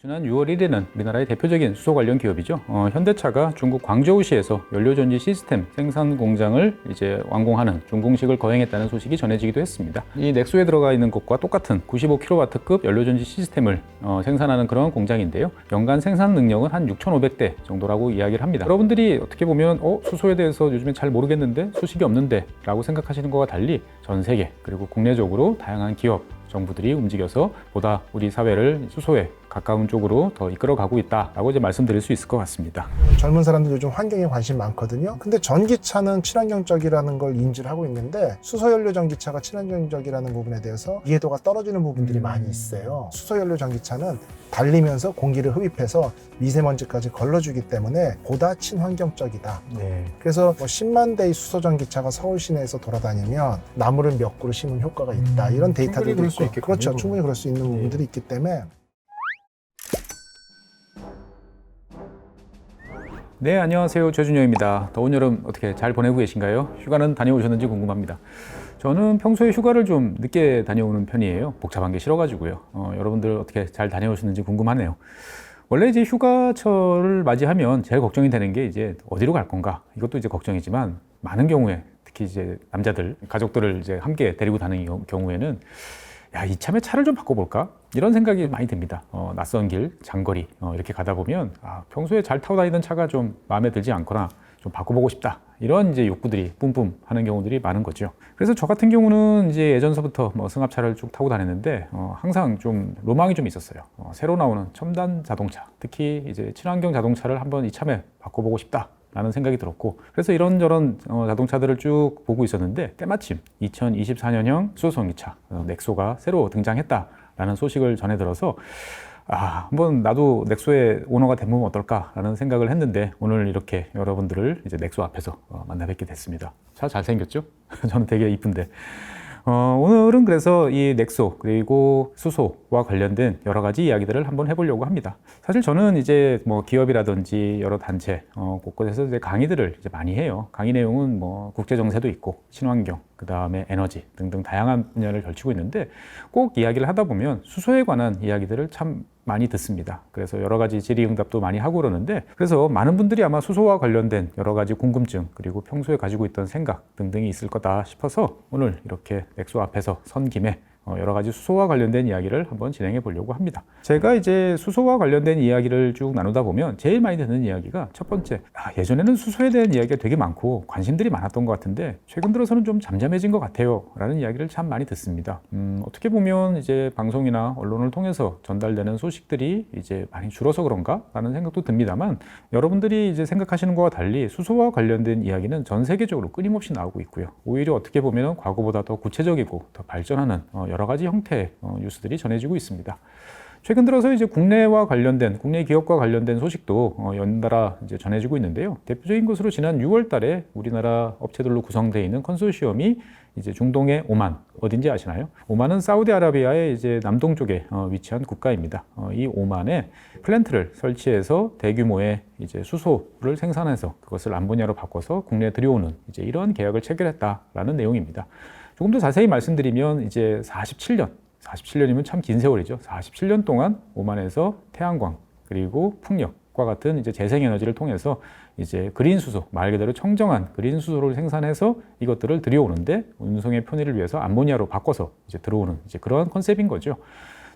지난 6월 1일은 우리나라의 대표적인 수소 관련 기업이죠. 현대차가 중국 광저우시에서 연료전지 시스템 생산 공장을 이제 완공하는 준공식을 거행했다는 소식이 전해지기도 했습니다. 이 넥소에 들어가 있는 것과 똑같은 95kW급 연료전지 시스템을 생산하는 그런 공장인데요. 연간 생산 능력은 한 6,500대 정도라고 이야기를 합니다. 여러분들이 어떻게 보면 수소에 대해서 요즘에 잘 모르겠는데, 소식이 없는데 라고 생각하시는 것과 달리 전 세계 그리고 국내적으로 다양한 기업, 정부들이 움직여서 보다 우리 사회를 수소에 가까운 쪽으로 더 이끌어가고 있다라고 이제 말씀드릴 수 있을 것 같습니다. 젊은 사람들 요즘 환경에 관심 많거든요. 근데 전기차는 친환경적이라는 걸 인지를 하고 있는데 수소연료 전기차가 친환경적이라는 부분에 대해서 이해도가 떨어지는 부분들이 많이 있어요. 수소연료 전기차는 달리면서 공기를 흡입해서 미세먼지까지 걸러주기 때문에 보다 친환경적이다. 그래서 10만 대의 수소 전기차가 서울 시내에서 돌아다니면 나무를 몇 그루 심은 효과가 있다. 이런 데이터들도 있고, 그렇죠. 충분히 그럴 수 있는 부분들이 있기 때문에. 네, 안녕하세요. 최준영입니다. 더운 여름 어떻게 잘 보내고 계신가요? 휴가는 다녀오셨는지 궁금합니다. 저는 평소에 휴가를 좀 늦게 다녀오는 편이에요. 복잡한 게 싫어가지고요. 여러분들 어떻게 잘 다녀오셨는지 궁금하네요. 원래 이제 휴가철을 맞이하면 제일 걱정이 되는 게 이제 어디로 갈 건가? 이것도 이제 걱정이지만, 많은 경우에 특히 이제 남자들, 가족들을 이제 함께 데리고 다니는 경우에는 야, 이참에 차를 좀 바꿔볼까? 이런 생각이 많이 듭니다. 낯선 길, 장거리 이렇게 가다 보면 평소에 잘 타고 다니던 차가 좀 마음에 들지 않거나 좀 바꿔보고 싶다. 이런 이제 욕구들이 뿜뿜 하는 경우들이 많은 거죠. 그래서 저 같은 경우는 이제 예전서부터 승합차를 쭉 타고 다녔는데 항상 좀 로망이 좀 있었어요. 새로 나오는 첨단 자동차, 특히 이제 친환경 자동차를 한번 이참에 바꿔보고 싶다. 라는 생각이 들었고, 그래서 이런저런 자동차들을 쭉 보고 있었는데, 때마침 2024년형 수소전기차 넥소가 새로 등장했다라는 소식을 전해 들어서 한번 나도 넥소의 오너가 되면 어떨까라는 생각을 했는데, 오늘 이렇게 여러분들을 이제 넥소 앞에서 만나 뵙게 됐습니다. 차 잘생겼죠? 저는 되게 이쁜데. 오늘은 그래서 이 넥소 그리고 수소와 관련된 여러 가지 이야기들을 한번 해보려고 합니다. 사실 저는 이제 기업이라든지 여러 단체 곳곳에서 이제 강의들을 이제 많이 해요. 강의 내용은 국제 정세도 있고 친환경, 그 다음에 에너지 등등 다양한 분야를 걸치고 있는데, 꼭 이야기를 하다 보면 수소에 관한 이야기들을 참 많이 듣습니다. 그래서 여러 가지 질의응답도 많이 하고 그러는데, 그래서 많은 분들이 아마 수소와 관련된 여러 가지 궁금증 그리고 평소에 가지고 있던 생각 등등이 있을 거다 싶어서 오늘 이렇게 넥소 앞에서 선 김에 여러 가지 수소와 관련된 이야기를 한번 진행해 보려고 합니다. 제가 이제 수소와 관련된 이야기를 쭉 나누다 보면 제일 많이 듣는 이야기가, 첫 번째, 예전에는 수소에 대한 이야기가 되게 많고 관심들이 많았던 것 같은데 최근 들어서는 좀 잠잠해진 것 같아요 라는 이야기를 참 많이 듣습니다. 어떻게 보면 이제 방송이나 언론을 통해서 전달되는 소식들이 이제 많이 줄어서 그런가 라는 생각도 듭니다만, 여러분들이 이제 생각하시는 것과 달리 수소와 관련된 이야기는 전 세계적으로 끊임없이 나오고 있고요. 오히려 어떻게 보면 과거보다 더 구체적이고 더 발전하는 여러 가지 형태의 뉴스들이 전해지고 있습니다. 최근 들어서 이제 국내와 관련된, 국내 기업과 관련된 소식도 연달아 이제 전해지고 있는데요. 대표적인 것으로 지난 6월 달에 우리나라 업체들로 구성되어 있는 컨소시엄이 이제 중동의 오만, 어딘지 아시나요? 오만은 사우디아라비아의 이제 남동쪽에 위치한 국가입니다. 이 오만에 플랜트를 설치해서 대규모의 이제 수소를 생산해서 그것을 암모니아로 바꿔서 국내에 들여오는 이제 이런 계약을 체결했다라는 내용입니다. 조금 더 자세히 말씀드리면 이제 47년이면 참 긴 세월이죠. 47년 동안 오만에서 태양광 그리고 풍력과 같은 이제 재생에너지를 통해서 이제 그린 수소, 말 그대로 청정한 그린 수소를 생산해서 이것들을 들여오는데 운송의 편의를 위해서 암모니아로 바꿔서 이제 들어오는 이제 그러한 컨셉인 거죠.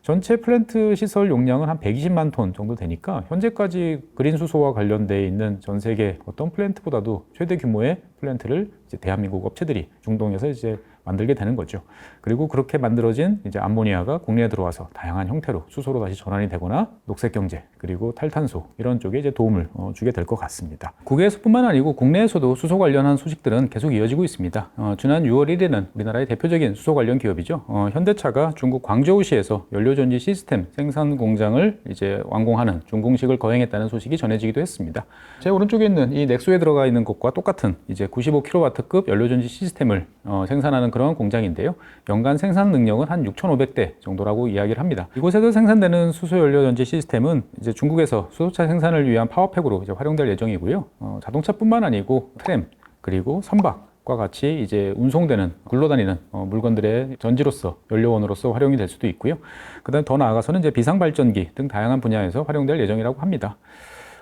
전체 플랜트 시설 용량은 한 120만 톤 정도 되니까 현재까지 그린 수소와 관련되어 있는 전 세계 어떤 플랜트보다도 최대 규모의 플랜트를 이제 대한민국 업체들이 중동에서 이제 만들게 되는 거죠. 그리고 그렇게 만들어진 이제 암모니아가 국내에 들어와서 다양한 형태로 수소로 다시 전환이 되거나 녹색 경제 그리고 탈탄소 이런 쪽에 이제 도움을 주게 될 것 같습니다. 국외에서뿐만 아니고 국내에서도 수소 관련한 소식들은 계속 이어지고 있습니다. 지난 6월 1일은 우리나라의 대표적인 수소 관련 기업이죠. 현대차가 중국 광저우시에서 연료전지 시스템 생산 공장을 이제 완공하는 준공식을 거행했다는 소식이 전해지기도 했습니다. 제 오른쪽에 있는 이 넥소에 들어가 있는 것과 똑같은 이제 95kW급 연료전지 시스템을 생산하는 그런 공장인데요. 연간 생산 능력은 한 6,500대 정도라고 이야기를 합니다. 이곳에서 생산되는 수소 연료 전지 시스템은 이제 중국에서 수소차 생산을 위한 파워팩으로 이제 활용될 예정이고요. 자동차뿐만 아니고 트램 그리고 선박 과 같이 이제 운송되는 굴러다니는 물건들의 전지로서 연료원으로서 활용이 될 수도 있고요. 그다음 더 나아가서는 이제 비상발전기 등 다양한 분야에서 활용될 예정이라고 합니다.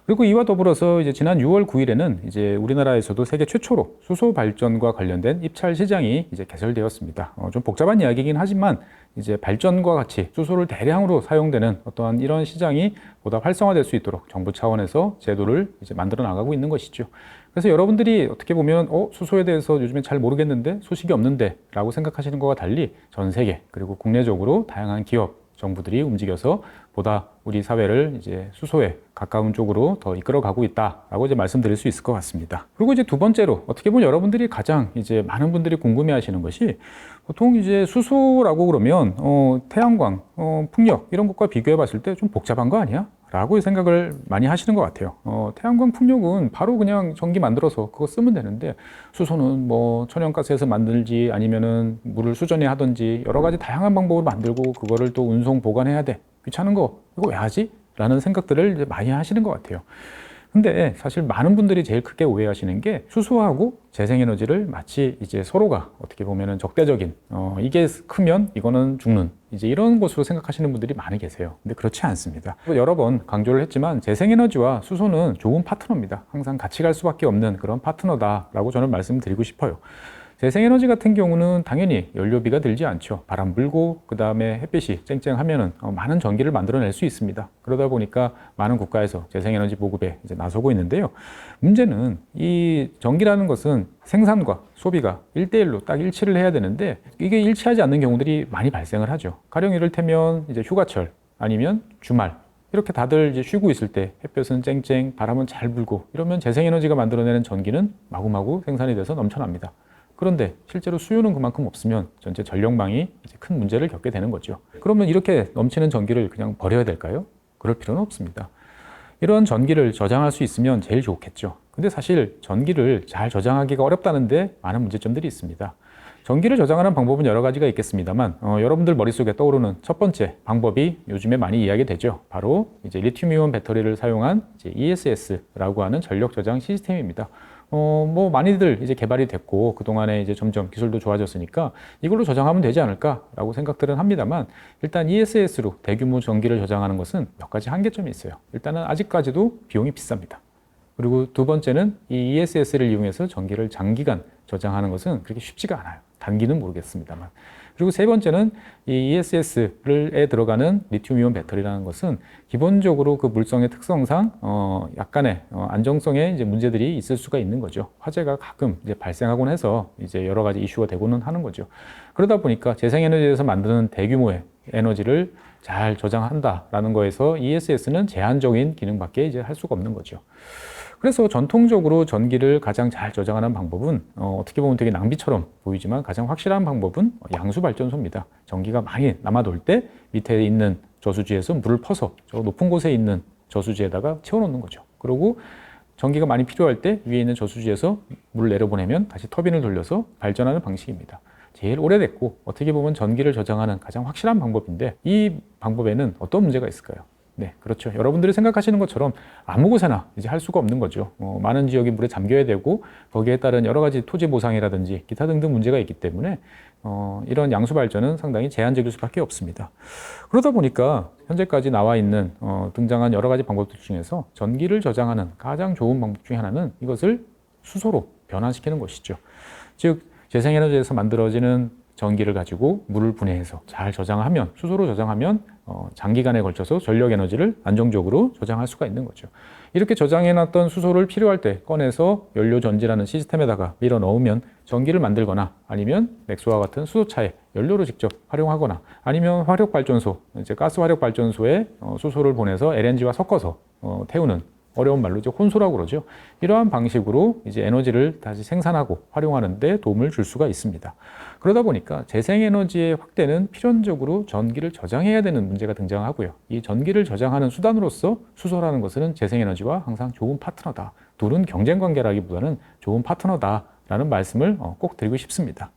그리고 이와 더불어서 이제 지난 6월 9일에는 이제 우리나라에서도 세계 최초로 수소 발전과 관련된 입찰 시장이 이제 개설되었습니다. 좀 복잡한 이야기이긴 하지만 이제 발전과 같이 수소를 대량으로 사용되는 어떠한 이런 시장이 보다 활성화될 수 있도록 정부 차원에서 제도를 이제 만들어 나가고 있는 것이죠. 그래서 여러분들이 어떻게 보면 수소에 대해서 요즘에 잘 모르겠는데 소식이 없는데 라고 생각하시는 것과 달리 전 세계 그리고 국내적으로 다양한 기업 정부들이 움직여서 보다 우리 사회를 이제 수소에 가까운 쪽으로 더 이끌어가고 있다라고 이제 말씀드릴 수 있을 것 같습니다. 그리고 이제 두 번째로 어떻게 보면 여러분들이 가장 이제 많은 분들이 궁금해하시는 것이 보통 이제 수소라고 그러면 태양광, 풍력 이런 것과 비교해 봤을 때 좀 복잡한 거 아니야? 라고 생각을 많이 하시는 것 같아요. 태양광 풍력은 바로 그냥 전기 만들어서 그거 쓰면 되는데 수소는 뭐 천연가스에서 만들지 아니면은 물을 수전에 하든지 여러 가지 다양한 방법으로 만들고 그거를 또 운송 보관해야 돼. 귀찮은 거 이거 왜 하지? 라는 생각들을 이제 많이 하시는 것 같아요. 근데 사실 많은 분들이 제일 크게 오해하시는 게 수소하고 재생에너지를 마치 이제 서로가 어떻게 보면은 적대적인 이게 크면 이거는 죽는 이제 이런 것으로 생각하시는 분들이 많이 계세요. 근데 그렇지 않습니다. 여러 번 강조를 했지만 재생에너지와 수소는 좋은 파트너입니다. 항상 같이 갈 수밖에 없는 그런 파트너다라고 저는 말씀드리고 싶어요. 재생에너지 같은 경우는 당연히 연료비가 들지 않죠. 바람 불고 그 다음에 햇빛이 쨍쨍하면은 많은 전기를 만들어낼 수 있습니다. 그러다 보니까 많은 국가에서 재생에너지 보급에 이제 나서고 있는데요. 문제는 이 전기라는 것은 생산과 소비가 1대1로 딱 일치를 해야 되는데 이게 일치하지 않는 경우들이 많이 발생을 하죠. 가령 이를테면 이제 휴가철 아니면 주말 이렇게 다들 이제 쉬고 있을 때 햇볕은 쨍쨍 바람은 잘 불고 이러면 재생에너지가 만들어내는 전기는 마구마구 생산이 돼서 넘쳐납니다. 그런데 실제로 수요는 그만큼 없으면 전체 전력망이 이제 큰 문제를 겪게 되는 거죠. 그러면 이렇게 넘치는 전기를 그냥 버려야 될까요? 그럴 필요는 없습니다. 이런 전기를 저장할 수 있으면 제일 좋겠죠. 근데 사실 전기를 잘 저장하기가 어렵다는데 많은 문제점들이 있습니다. 전기를 저장하는 방법은 여러 가지가 있겠습니다만 여러분들 머릿속에 떠오르는 첫 번째 방법이 요즘에 많이 이야기되죠. 바로 이제 리튬이온 배터리를 사용한 이제 ESS라고 하는 전력 저장 시스템입니다. 뭐 많이들 이제 개발이 됐고 그동안에 이제 점점 기술도 좋아졌으니까 이걸로 저장하면 되지 않을까라고 생각들은 합니다만 일단 ESS로 대규모 전기를 저장하는 것은 몇 가지 한계점이 있어요. 일단은 아직까지도 비용이 비쌉니다. 그리고 두 번째는 이 ESS를 이용해서 전기를 장기간 저장하는 것은 그렇게 쉽지가 않아요. 단기는 모르겠습니다만. 그리고 세 번째는 이 ESS에 들어가는 리튬이온 배터리라는 것은 기본적으로 그 물성의 특성상 약간의 안정성에 이제 문제들이 있을 수가 있는 거죠. 화재가 가끔 이제 발생하곤 해서 이제 여러 가지 이슈가 되고는 하는 거죠. 그러다 보니까 재생에너지에서 만드는 대규모의 에너지를 잘 저장한다라는 거에서 ESS는 제한적인 기능밖에 이제 할 수가 없는 거죠. 그래서 전통적으로 전기를 가장 잘 저장하는 방법은 어떻게 보면 되게 낭비처럼 보이지만 가장 확실한 방법은 양수발전소입니다. 전기가 많이 남아돌 때 밑에 있는 저수지에서 물을 퍼서 저 높은 곳에 있는 저수지에다가 채워놓는 거죠. 그리고 전기가 많이 필요할 때 위에 있는 저수지에서 물을 내려보내면 다시 터빈을 돌려서 발전하는 방식입니다. 제일 오래됐고 어떻게 보면 전기를 저장하는 가장 확실한 방법인데 이 방법에는 어떤 문제가 있을까요? 네, 그렇죠. 여러분들이 생각하시는 것처럼 아무 곳에나 이제 할 수가 없는 거죠. 많은 지역이 물에 잠겨야 되고 거기에 따른 여러 가지 토지 보상이라든지 기타 등등 문제가 있기 때문에 이런 양수 발전은 상당히 제한적일 수밖에 없습니다. 그러다 보니까 현재까지 나와 있는 등장한 여러 가지 방법들 중에서 전기를 저장하는 가장 좋은 방법 중에 하나는 이것을 수소로 변환시키는 것이죠. 즉 재생에너지에서 만들어지는 전기를 가지고 물을 분해해서 잘 저장하면 수소로 저장하면 장기간에 걸쳐서 전력 에너지를 안정적으로 저장할 수가 있는 거죠. 이렇게 저장해놨던 수소를 필요할 때 꺼내서 연료 전지라는 시스템에다가 밀어 넣으면 전기를 만들거나 아니면 맥스와 같은 수소차에 연료로 직접 활용하거나 아니면 화력발전소, 이제 가스 화력발전소에 수소를 보내서 LNG와 섞어서 태우는 어려운 말로 이제 혼소라고 그러죠. 이러한 방식으로 이제 에너지를 다시 생산하고 활용하는 데 도움을 줄 수가 있습니다. 그러다 보니까 재생에너지의 확대는 필연적으로 전기를 저장해야 되는 문제가 등장하고요. 이 전기를 저장하는 수단으로서 수소라는 것은 재생에너지와 항상 좋은 파트너다. 둘은 경쟁 관계라기보다는 좋은 파트너다라는 말씀을 꼭 드리고 싶습니다.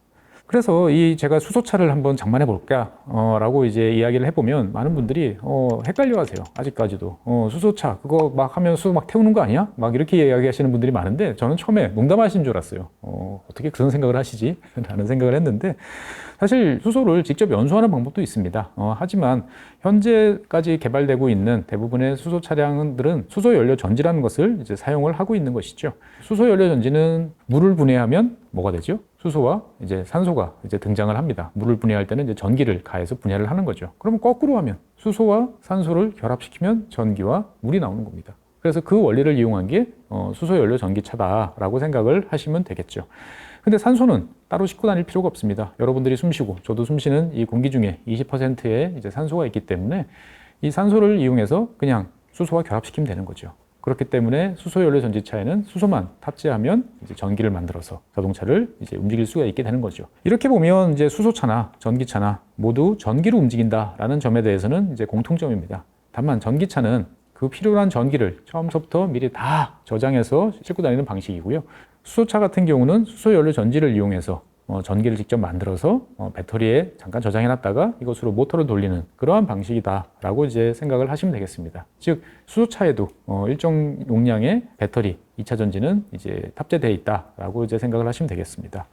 그래서 제가 수소차를 한번 장만해 볼까 라고 이제 이야기를 해보면 많은 분들이 헷갈려 하세요. 아직까지도 수소차 그거 막 하면 수소 막 태우는 거 아니야? 막 이렇게 이야기하시는 분들이 많은데 저는 처음에 농담하시는 줄 알았어요. 어떻게 그런 생각을 하시지? 라는 생각을 했는데 사실 수소를 직접 연소하는 방법도 있습니다. 하지만 현재까지 개발되고 있는 대부분의 수소 차량들은 수소 연료 전지라는 것을 이제 사용을 하고 있는 것이죠. 수소 연료 전지는 물을 분해하면 뭐가 되죠? 수소와 이제 산소가 이제 등장을 합니다. 물을 분해할 때는 이제 전기를 가해서 분해를 하는 거죠. 그러면 거꾸로 하면 수소와 산소를 결합시키면 전기와 물이 나오는 겁니다. 그래서 그 원리를 이용한 게 수소 연료 전기차다라고 생각을 하시면 되겠죠. 근데 산소는 따로 싣고 다닐 필요가 없습니다. 여러분들이 숨 쉬고 저도 숨 쉬는 이 공기 중에 20%의 이제 산소가 있기 때문에 이 산소를 이용해서 그냥 수소와 결합시키면 되는 거죠. 그렇기 때문에 수소 연료 전지차에는 수소만 탑재하면 이제 전기를 만들어서 자동차를 이제 움직일 수가 있게 되는 거죠. 이렇게 보면 이제 수소차나 전기차나 모두 전기로 움직인다라는 점에 대해서는 이제 공통점입니다. 다만 전기차는 그 필요한 전기를 처음부터 미리 다 저장해서 싣고 다니는 방식이고요. 수소차 같은 경우는 수소 연료 전지를 이용해서 전기를 직접 만들어서 배터리에 잠깐 저장해 놨다가 이것으로 모터를 돌리는 그러한 방식이다라고 이제 생각을 하시면 되겠습니다. 즉 수소차에도 일정 용량의 배터리 2차 전지는 이제 탑재되어 있다라고 이제 생각을 하시면 되겠습니다.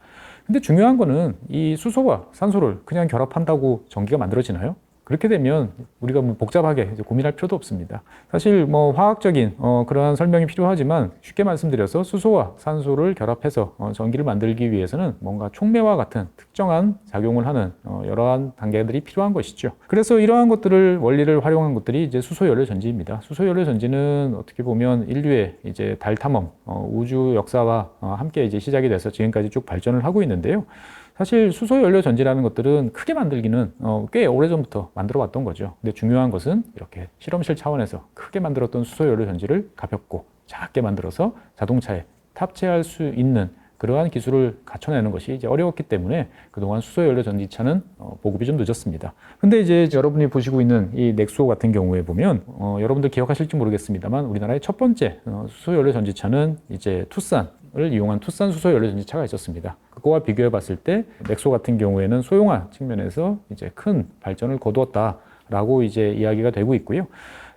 근데 중요한 거는 이 수소와 산소를 그냥 결합한다고 전기가 만들어지나요? 그렇게 되면 우리가 뭐 복잡하게 이제 고민할 필요도 없습니다. 사실 뭐 화학적인 그러한 설명이 필요하지만 쉽게 말씀드려서 수소와 산소를 결합해서 전기를 만들기 위해서는 뭔가 촉매와 같은 특정한 작용을 하는 여러한 단계들이 필요한 것이죠. 그래서 이러한 것들을 원리를 활용한 것들이 이제 수소 연료 전지입니다. 수소 연료 전지는 어떻게 보면 인류의 이제 달 탐험, 우주 역사와 함께 이제 시작이 돼서 지금까지 쭉 발전을 하고 있는데요. 사실 수소 연료 전지라는 것들은 크게 만들기는 꽤 오래전부터 만들어 왔던 거죠. 근데 중요한 것은 이렇게 실험실 차원에서 크게 만들었던 수소 연료 전지를 가볍고 작게 만들어서 자동차에 탑재할 수 있는 그러한 기술을 갖춰내는 것이 이제 어려웠기 때문에 그동안 수소 연료 전지차는 보급이 좀 늦었습니다. 근데 이제 여러분이 보시고 있는 이 넥소 같은 경우에 보면 여러분들 기억하실지 모르겠습니다만 우리나라의 첫 번째 수소 연료 전지차는 이제 투싼을 이용한 투싼 수소 연료 전지차가 있었습니다. 그거와 비교해 봤을 때 넥소 같은 경우에는 소형화 측면에서 이제 큰 발전을 거두었다라고 이제 이야기가 되고 있고요.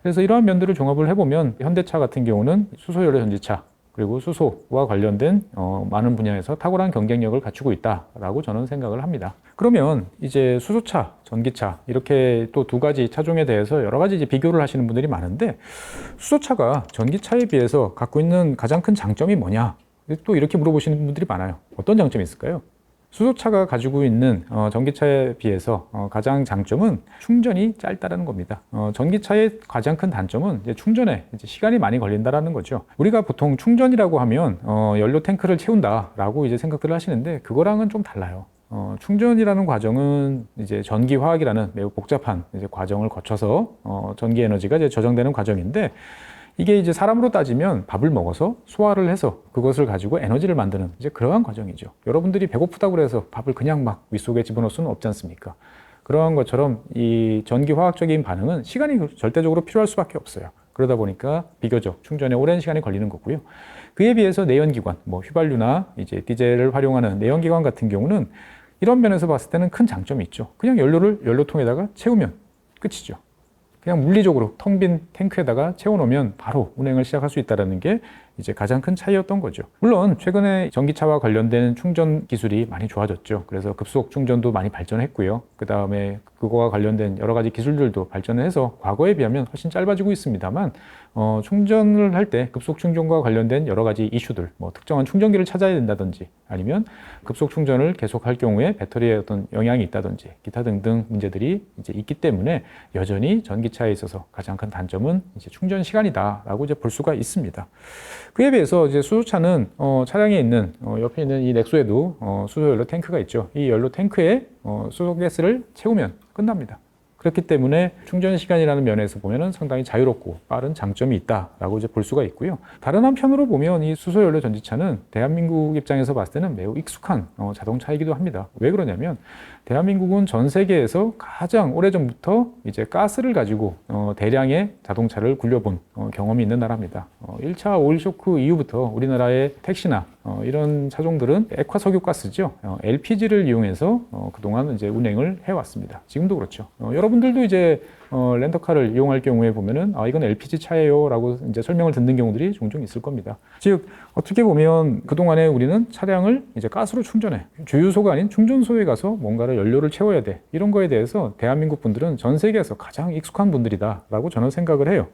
그래서 이러한 면들을 종합을 해보면 현대차 같은 경우는 수소 연료 전지차 그리고 수소와 관련된 많은 분야에서 탁월한 경쟁력을 갖추고 있다라고 저는 생각을 합니다. 그러면 이제 수소차, 전기차 이렇게 또 두 가지 차종에 대해서 여러 가지 이제 비교를 하시는 분들이 많은데 수소차가 전기차에 비해서 갖고 있는 가장 큰 장점이 뭐냐? 또 이렇게 물어보시는 분들이 많아요. 어떤 장점이 있을까요? 수소차가 가지고 있는 전기차에 비해서 가장 장점은 충전이 짧다라는 겁니다. 전기차의 가장 큰 단점은 이제 충전에 이제 시간이 많이 걸린다라는 거죠. 우리가 보통 충전이라고 하면 연료 탱크를 채운다라고 이제 생각들을 하시는데 그거랑은 좀 달라요. 충전이라는 과정은 이제 전기화학이라는 매우 복잡한 이제 과정을 거쳐서 전기 에너지가 이제 저장되는 과정인데 이게 이제 사람으로 따지면 밥을 먹어서 소화를 해서 그것을 가지고 에너지를 만드는 이제 그러한 과정이죠. 여러분들이 배고프다고 해서 밥을 그냥 막 윗속에 집어넣을 수는 없지 않습니까? 그러한 것처럼 이 전기화학적인 반응은 시간이 절대적으로 필요할 수밖에 없어요. 그러다 보니까 비교적 충전에 오랜 시간이 걸리는 거고요. 그에 비해서 내연기관, 뭐 휘발유나 이제 디젤을 활용하는 내연기관 같은 경우는 이런 면에서 봤을 때는 큰 장점이 있죠. 그냥 연료를 연료통에다가 채우면 끝이죠. 그냥 물리적으로 텅 빈 탱크에다가 채워놓으면 바로 운행을 시작할 수 있다는 게 이제 가장 큰 차이였던 거죠. 물론 최근에 전기차와 관련된 충전 기술이 많이 좋아졌죠. 그래서 급속 충전도 많이 발전했고요. 그 다음에 그거와 관련된 여러 가지 기술들도 발전을 해서 과거에 비하면 훨씬 짧아지고 있습니다만 충전을 할 때 급속 충전과 관련된 여러 가지 이슈들, 뭐 특정한 충전기를 찾아야 된다든지 아니면 급속 충전을 계속할 경우에 배터리에 어떤 영향이 있다든지 기타 등등 문제들이 이제 있기 때문에 여전히 전기차에 있어서 가장 큰 단점은 이제 충전 시간이다라고 이제 볼 수가 있습니다. 그에 비해서 이제 수소차는 차량에 있는 옆에 있는 이 넥소에도 수소 연료 탱크가 있죠. 이 연료 탱크에 수소 가스를 채우면 끝납니다. 그렇기 때문에 충전 시간이라는 면에서 보면은 상당히 자유롭고 빠른 장점이 있다라고 이제 볼 수가 있고요. 다른 한편으로 보면 이 수소 연료 전지차는 대한민국 입장에서 봤을 때는 매우 익숙한 자동차이기도 합니다. 왜 그러냐면 대한민국은 전 세계에서 가장 오래전부터 이제 가스를 가지고 대량의 자동차를 굴려본 경험이 있는 나라입니다. 1차 오일 쇼크 이후부터 우리나라의 택시나 이런 차종들은 액화 석유 가스죠. LPG를 이용해서 그동안 이제 운행을 해왔습니다. 지금도 그렇죠. 여러분들도 이제 렌터카를 이용할 경우에 보면은 이건 LPG 차예요라고 이제 설명을 듣는 경우들이 종종 있을 겁니다. 즉 어떻게 보면 그동안에 우리는 차량을 이제 가스로 충전해 주유소가 아닌 충전소에 가서 뭔가를 연료를 채워야 돼 이런 거에 대해서 대한민국 분들은 전 세계에서 가장 익숙한 분들이다라고 저는 생각을 해요.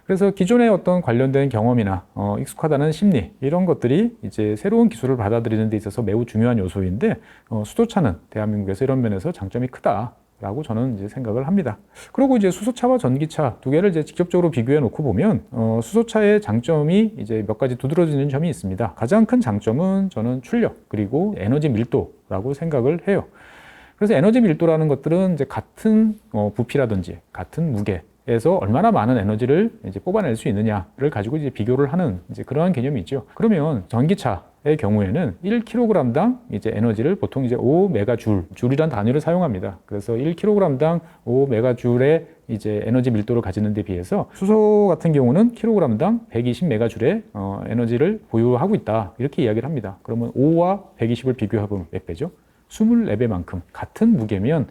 그래서 기존의 어떤 관련된 경험이나 익숙하다는 심리 이런 것들이 이제 새로운 기술을 받아들이는 데 있어서 매우 중요한 요소인데 수소차는 대한민국에서 이런 면에서 장점이 크다라고 저는 이제 생각을 합니다. 그리고 이제 수소차와 전기차 두 개를 이제 직접적으로 비교해 놓고 보면 수소차의 장점이 이제 몇 가지 두드러지는 점이 있습니다. 가장 큰 장점은 저는 출력 그리고 에너지 밀도라고 생각을 해요. 그래서 에너지 밀도라는 것들은 이제 같은 부피라든지 같은 무게에서 얼마나 많은 에너지를 이제 뽑아낼 수 있느냐를 가지고 이제 비교를 하는 이제 그러한 개념이 있죠. 그러면 전기차의 경우에는 1kg당 이제 에너지를 보통 이제 5메가줄, 줄이란 단위를 사용합니다. 그래서 1kg당 5메가줄의 이제 에너지 밀도를 가지는 데 비해서 수소 같은 경우는 kg당 120메가줄의 에너지를 보유하고 있다. 이렇게 이야기를 합니다. 그러면 5와 120을 비교해보면 몇 배죠? 24배만큼 같은 무게면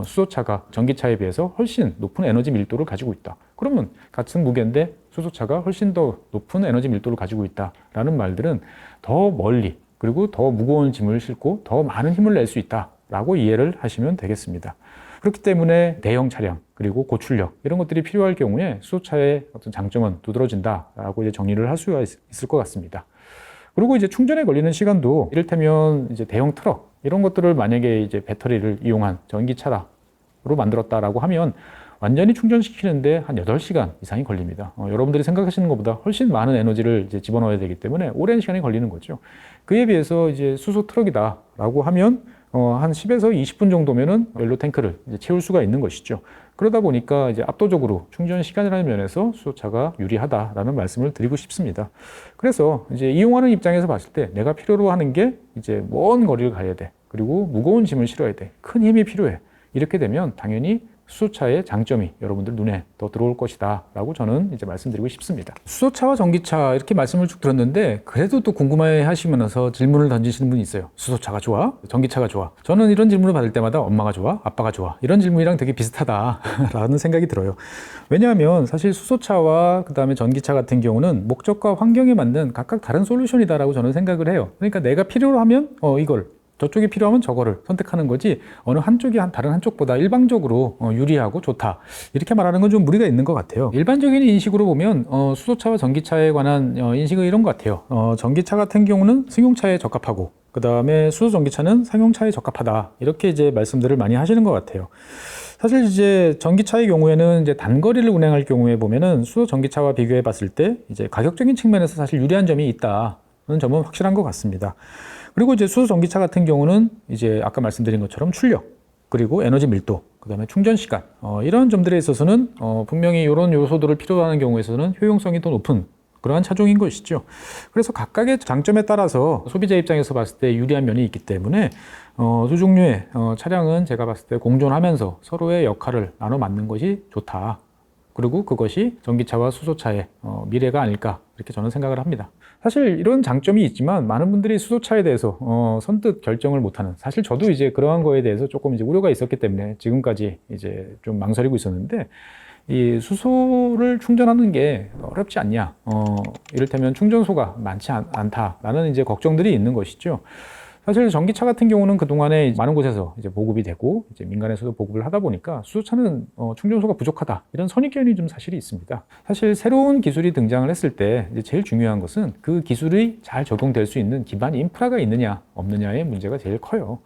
수소차가 전기차에 비해서 훨씬 높은 에너지 밀도를 가지고 있다. 그러면 같은 무게인데 수소차가 훨씬 더 높은 에너지 밀도를 가지고 있다라는 말들은 더 멀리 그리고 더 무거운 짐을 싣고 더 많은 힘을 낼 수 있다라고 이해를 하시면 되겠습니다. 그렇기 때문에 대형 차량 그리고 고출력 이런 것들이 필요할 경우에 수소차의 어떤 장점은 두드러진다라고 이제 정리를 할 수가 있을 것 같습니다. 그리고 이제 충전에 걸리는 시간도 이를테면 이제 대형 트럭 이런 것들을 만약에 이제 배터리를 이용한 전기차로 만들었다라고 하면 완전히 충전시키는데 한 8시간 이상이 걸립니다. 여러분들이 생각하시는 것보다 훨씬 많은 에너지를 이제 집어넣어야 되기 때문에 오랜 시간이 걸리는 거죠. 그에 비해서 이제 수소 트럭이다라고 하면 한 10에서 20분 정도면은 연료 탱크를 이제 채울 수가 있는 것이죠. 그러다 보니까 이제 압도적으로 충전 시간이라는 면에서 수소차가 유리하다라는 말씀을 드리고 싶습니다. 그래서 이제 이용하는 입장에서 봤을 때 내가 필요로 하는 게 이제 먼 거리를 가야 돼. 그리고 무거운 짐을 실어야 돼. 큰 힘이 필요해. 이렇게 되면 당연히 수소차의 장점이 여러분들 눈에 더 들어올 것이다 라고 저는 이제 말씀드리고 싶습니다. 수소차와 전기차 이렇게 말씀을 쭉 들었는데 그래도 또 궁금해 하시면서 질문을 던지시는 분이 있어요. 수소차가 좋아? 전기차가 좋아? 저는 이런 질문을 받을 때마다 엄마가 좋아? 아빠가 좋아? 이런 질문이랑 되게 비슷하다 라는 생각이 들어요. 왜냐하면 사실 수소차와 그 다음에 전기차 같은 경우는 목적과 환경에 맞는 각각 다른 솔루션이다 라고 저는 생각을 해요. 그러니까 내가 필요로 하면 이걸 저쪽이 필요하면 저거를 선택하는 거지 어느 한쪽이 다른 한쪽보다 일방적으로 유리하고 좋다 이렇게 말하는 건 좀 무리가 있는 것 같아요. 일반적인 인식으로 보면 수소차와 전기차에 관한 인식은 이런 것 같아요. 전기차 같은 경우는 승용차에 적합하고 그 다음에 수소 전기차는 상용차에 적합하다 이렇게 이제 말씀들을 많이 하시는 것 같아요. 사실 이제 전기차의 경우에는 이제 단거리를 운행할 경우에 보면은 수소 전기차와 비교해 봤을 때 이제 가격적인 측면에서 사실 유리한 점이 있다는 점은 확실한 것 같습니다. 그리고 이제 수소 전기차 같은 경우는 이제 아까 말씀드린 것처럼 출력, 그리고 에너지 밀도, 그 다음에 충전 시간, 이런 점들에 있어서는 분명히 이런 요소들을 필요로 하는 경우에서는 효용성이 더 높은 그러한 차종인 것이죠. 그래서 각각의 장점에 따라서 소비자 입장에서 봤을 때 유리한 면이 있기 때문에 두 종류의 차량은 제가 봤을 때 공존하면서 서로의 역할을 나눠 맡는 것이 좋다. 그리고 그것이 전기차와 수소차의 미래가 아닐까 이렇게 저는 생각을 합니다. 사실 이런 장점이 있지만 많은 분들이 수소차에 대해서 선뜻 결정을 못하는, 사실 저도 이제 그러한 거에 대해서 조금 이제 우려가 있었기 때문에 지금까지 이제 좀 망설이고 있었는데, 이 수소를 충전하는 게 어렵지 않냐, 이를테면 충전소가 많지 않다라는 이제 걱정들이 있는 것이죠. 사실 전기차 같은 경우는 그동안에 많은 곳에서 이제 보급이 되고 이제 민간에서도 보급을 하다 보니까 수소차는 충전소가 부족하다 이런 선입견이 좀 사실이 있습니다. 사실 새로운 기술이 등장을 했을 때 이제 제일 중요한 것은 그 기술이 잘 적용될 수 있는 기반 인프라가 있느냐 없느냐의 문제가 제일 커요.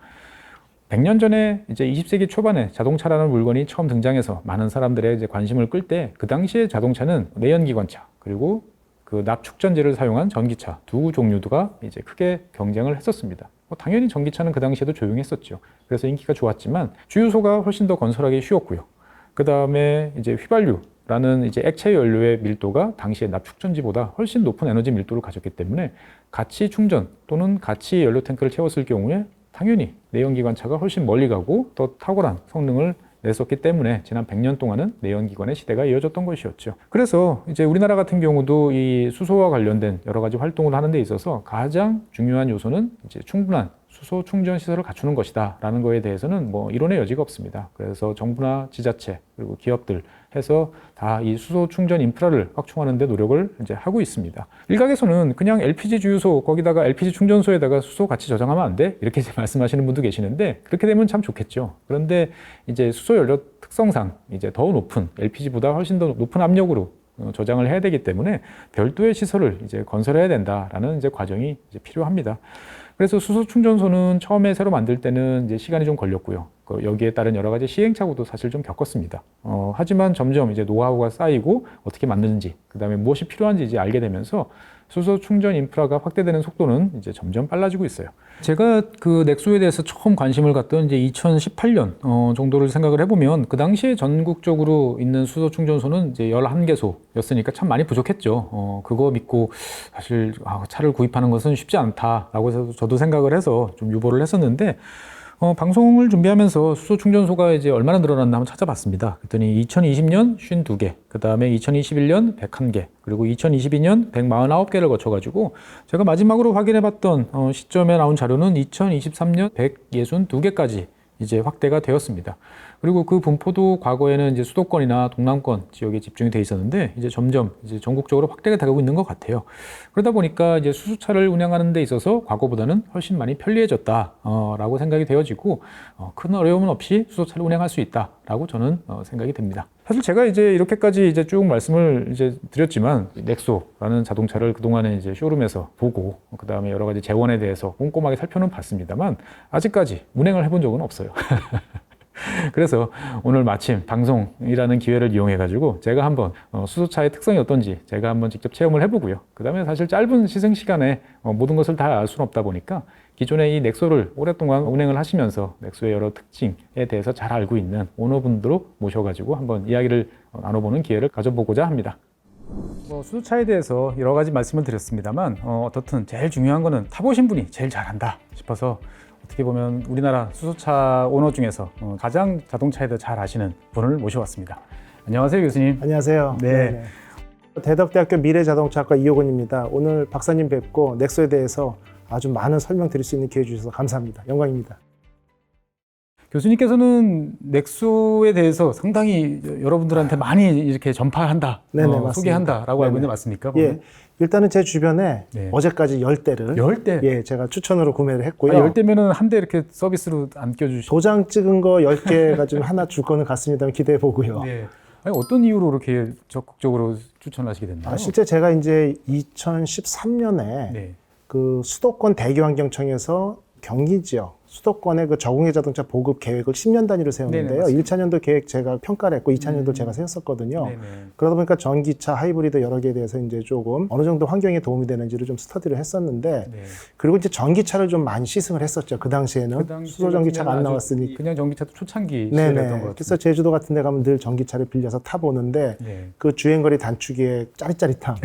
100년 전에 이제 20세기 초반에 자동차라는 물건이 처음 등장해서 많은 사람들의 이제 관심을 끌 때 그 당시에 자동차는 내연기관차 그리고 그 납축전지를 사용한 전기차 두 종류가 이제 크게 경쟁을 했었습니다. 당연히 전기차는 그 당시에도 조용했었죠. 그래서 인기가 좋았지만 주유소가 훨씬 더 건설하기 쉬웠고요. 그 다음에 이제 휘발유라는 이제 액체 연료의 밀도가 당시에 납축전지보다 훨씬 높은 에너지 밀도를 가졌기 때문에 같이 충전 또는 같이 연료 탱크를 채웠을 경우에 당연히 내연기관차가 훨씬 멀리 가고 더 탁월한 성능을 냈었기 때문에 지난 100년 동안은 내연기관의 시대가 이어졌던 것이었죠. 그래서 이제 우리나라 같은 경우도 이 수소와 관련된 여러 가지 활동을 하는 데 있어서 가장 중요한 요소는 이제 충분한 수소 충전 시설을 갖추는 것이다 라는 거에 대해서는 뭐 이론의 여지가 없습니다. 그래서 정부나 지자체 그리고 기업들 해서 다 이 수소 충전 인프라를 확충하는 데 노력을 이제 하고 있습니다. 일각에서는 그냥 LPG 주유소 거기다가 LPG 충전소에다가 수소 같이 저장하면 안 돼? 이렇게 말씀하시는 분도 계시는데 그렇게 되면 참 좋겠죠. 그런데 이제 수소 연료 특성상 이제 더 높은 LPG보다 훨씬 더 높은 압력으로 저장을 해야 되기 때문에 별도의 시설을 이제 건설해야 된다라는 이제 과정이 이제 필요합니다. 그래서 수소 충전소는 처음에 새로 만들 때는 이제 시간이 좀 걸렸고요. 여기에 따른 여러 가지 시행착오도 사실 좀 겪었습니다. 하지만 점점 이제 노하우가 쌓이고 어떻게 만드는지, 그 다음에 무엇이 필요한지 이제 알게 되면서 수소 충전 인프라가 확대되는 속도는 이제 점점 빨라지고 있어요. 제가 그 넥소에 대해서 처음 관심을 갖던 이제 2018년 정도를 생각을 해보면 그 당시에 전국적으로 있는 수소 충전소는 이제 11개소였으니까 참 많이 부족했죠. 그거 믿고 사실 차를 구입하는 것은 쉽지 않다라고 해서 저도 생각을 해서 좀 유보를 했었는데 방송을 준비하면서 수소 충전소가 이제 얼마나 늘어났나 한번 찾아봤습니다. 그랬더니 2020년 52개, 그 다음에 2021년 101개, 그리고 2022년 149개를 거쳐가지고 제가 마지막으로 확인해봤던 시점에 나온 자료는 2023년 162개까지 이제 확대가 되었습니다. 그리고 그 분포도 과거에는 이제 수도권이나 동남권 지역에 집중이 돼 있었는데 이제 점점 이제 전국적으로 확대가 되고 있는 것 같아요. 그러다 보니까 이제 수소차를 운행하는 데 있어서 과거보다는 훨씬 많이 편리해졌다라고 생각이 되어지고 큰 어려움은 없이 수소차를 운행할 수 있다라고 저는 생각이 됩니다. 사실 제가 이제 이렇게까지 이제 쭉 말씀을 이제 드렸지만 넥소라는 자동차를 그동안에 이제 쇼룸에서 보고 그 다음에 여러 가지 재원에 대해서 꼼꼼하게 살펴는 봤습니다만 아직까지 운행을 해본 적은 없어요. 그래서 오늘 마침 방송이라는 기회를 이용해 가지고 제가 한번 수소차의 특성이 어떤지 제가 한번 직접 체험을 해보고요. 그 다음에 사실 짧은 시승 시간에 모든 것을 다 알 수는 없다 보니까 기존의 이 넥소를 오랫동안 운행을 하시면서 넥소의 여러 특징에 대해서 잘 알고 있는 오너분들로 모셔가지고 한번 이야기를 나눠보는 기회를 가져보고자 합니다. 수소차에 대해서 여러 가지 말씀을 드렸습니다만 어떻든 제일 중요한 거는 타보신 분이 제일 잘한다 싶어서 어떻게 보면 우리나라 수소차 오너 중에서 가장 자동차에 대해 잘 아시는 분을 모셔왔습니다. 안녕하세요, 교수님. 안녕하세요. 네. 대덕대학교 미래자동차학과 이호근입니다. 오늘 박사님 뵙고 넥소에 대해서 아주 많은 설명 드릴 수 있는 기회 주셔서 감사합니다. 영광입니다. 교수님께서는 넥소에 대해서 상당히 여러분들한테 많이 이렇게 전파한다, 소개한다라고 알고 있는데 맞습니까? 예. 일단은 제 주변에 네. 어제까지 10대를 10대? 예, 제가 추천으로 구매를 했고요. 10대면은 한 대 이렇게 서비스로 안 껴주시죠? 도장 찍은 거 10개가 좀 하나 줄 거는 같습니다. 기대해 보고요. 네. 아니, 어떤 이유로 이렇게 적극적으로 추천하시게 됐나요? 실제 제가 이제 2013년에 네. 그 수도권 대교환경청에서 경기 지역 수도권의 그 저공해 자동차 보급 계획을 10년 단위로 세웠는데요. 1차 년도 계획 제가 평가를 했고 2차 년도 제가 세웠었거든요. 네네. 그러다 보니까 전기차, 하이브리드 여러 개에 대해서 이제 조금 어느 정도 환경에 도움이 되는지를 좀 스터디를 했었는데 네. 그리고 이제 전기차를 좀 많이 시승을 했었죠. 그 당시에는 수소 전기차가 안 나왔으니까. 그냥 전기차도 초창기 네네. 시절이었던 것 같아요. 그래서 제주도 같은 데 가면 늘 전기차를 빌려서 타보는데 네. 그 주행거리 단축의 짜릿짜릿함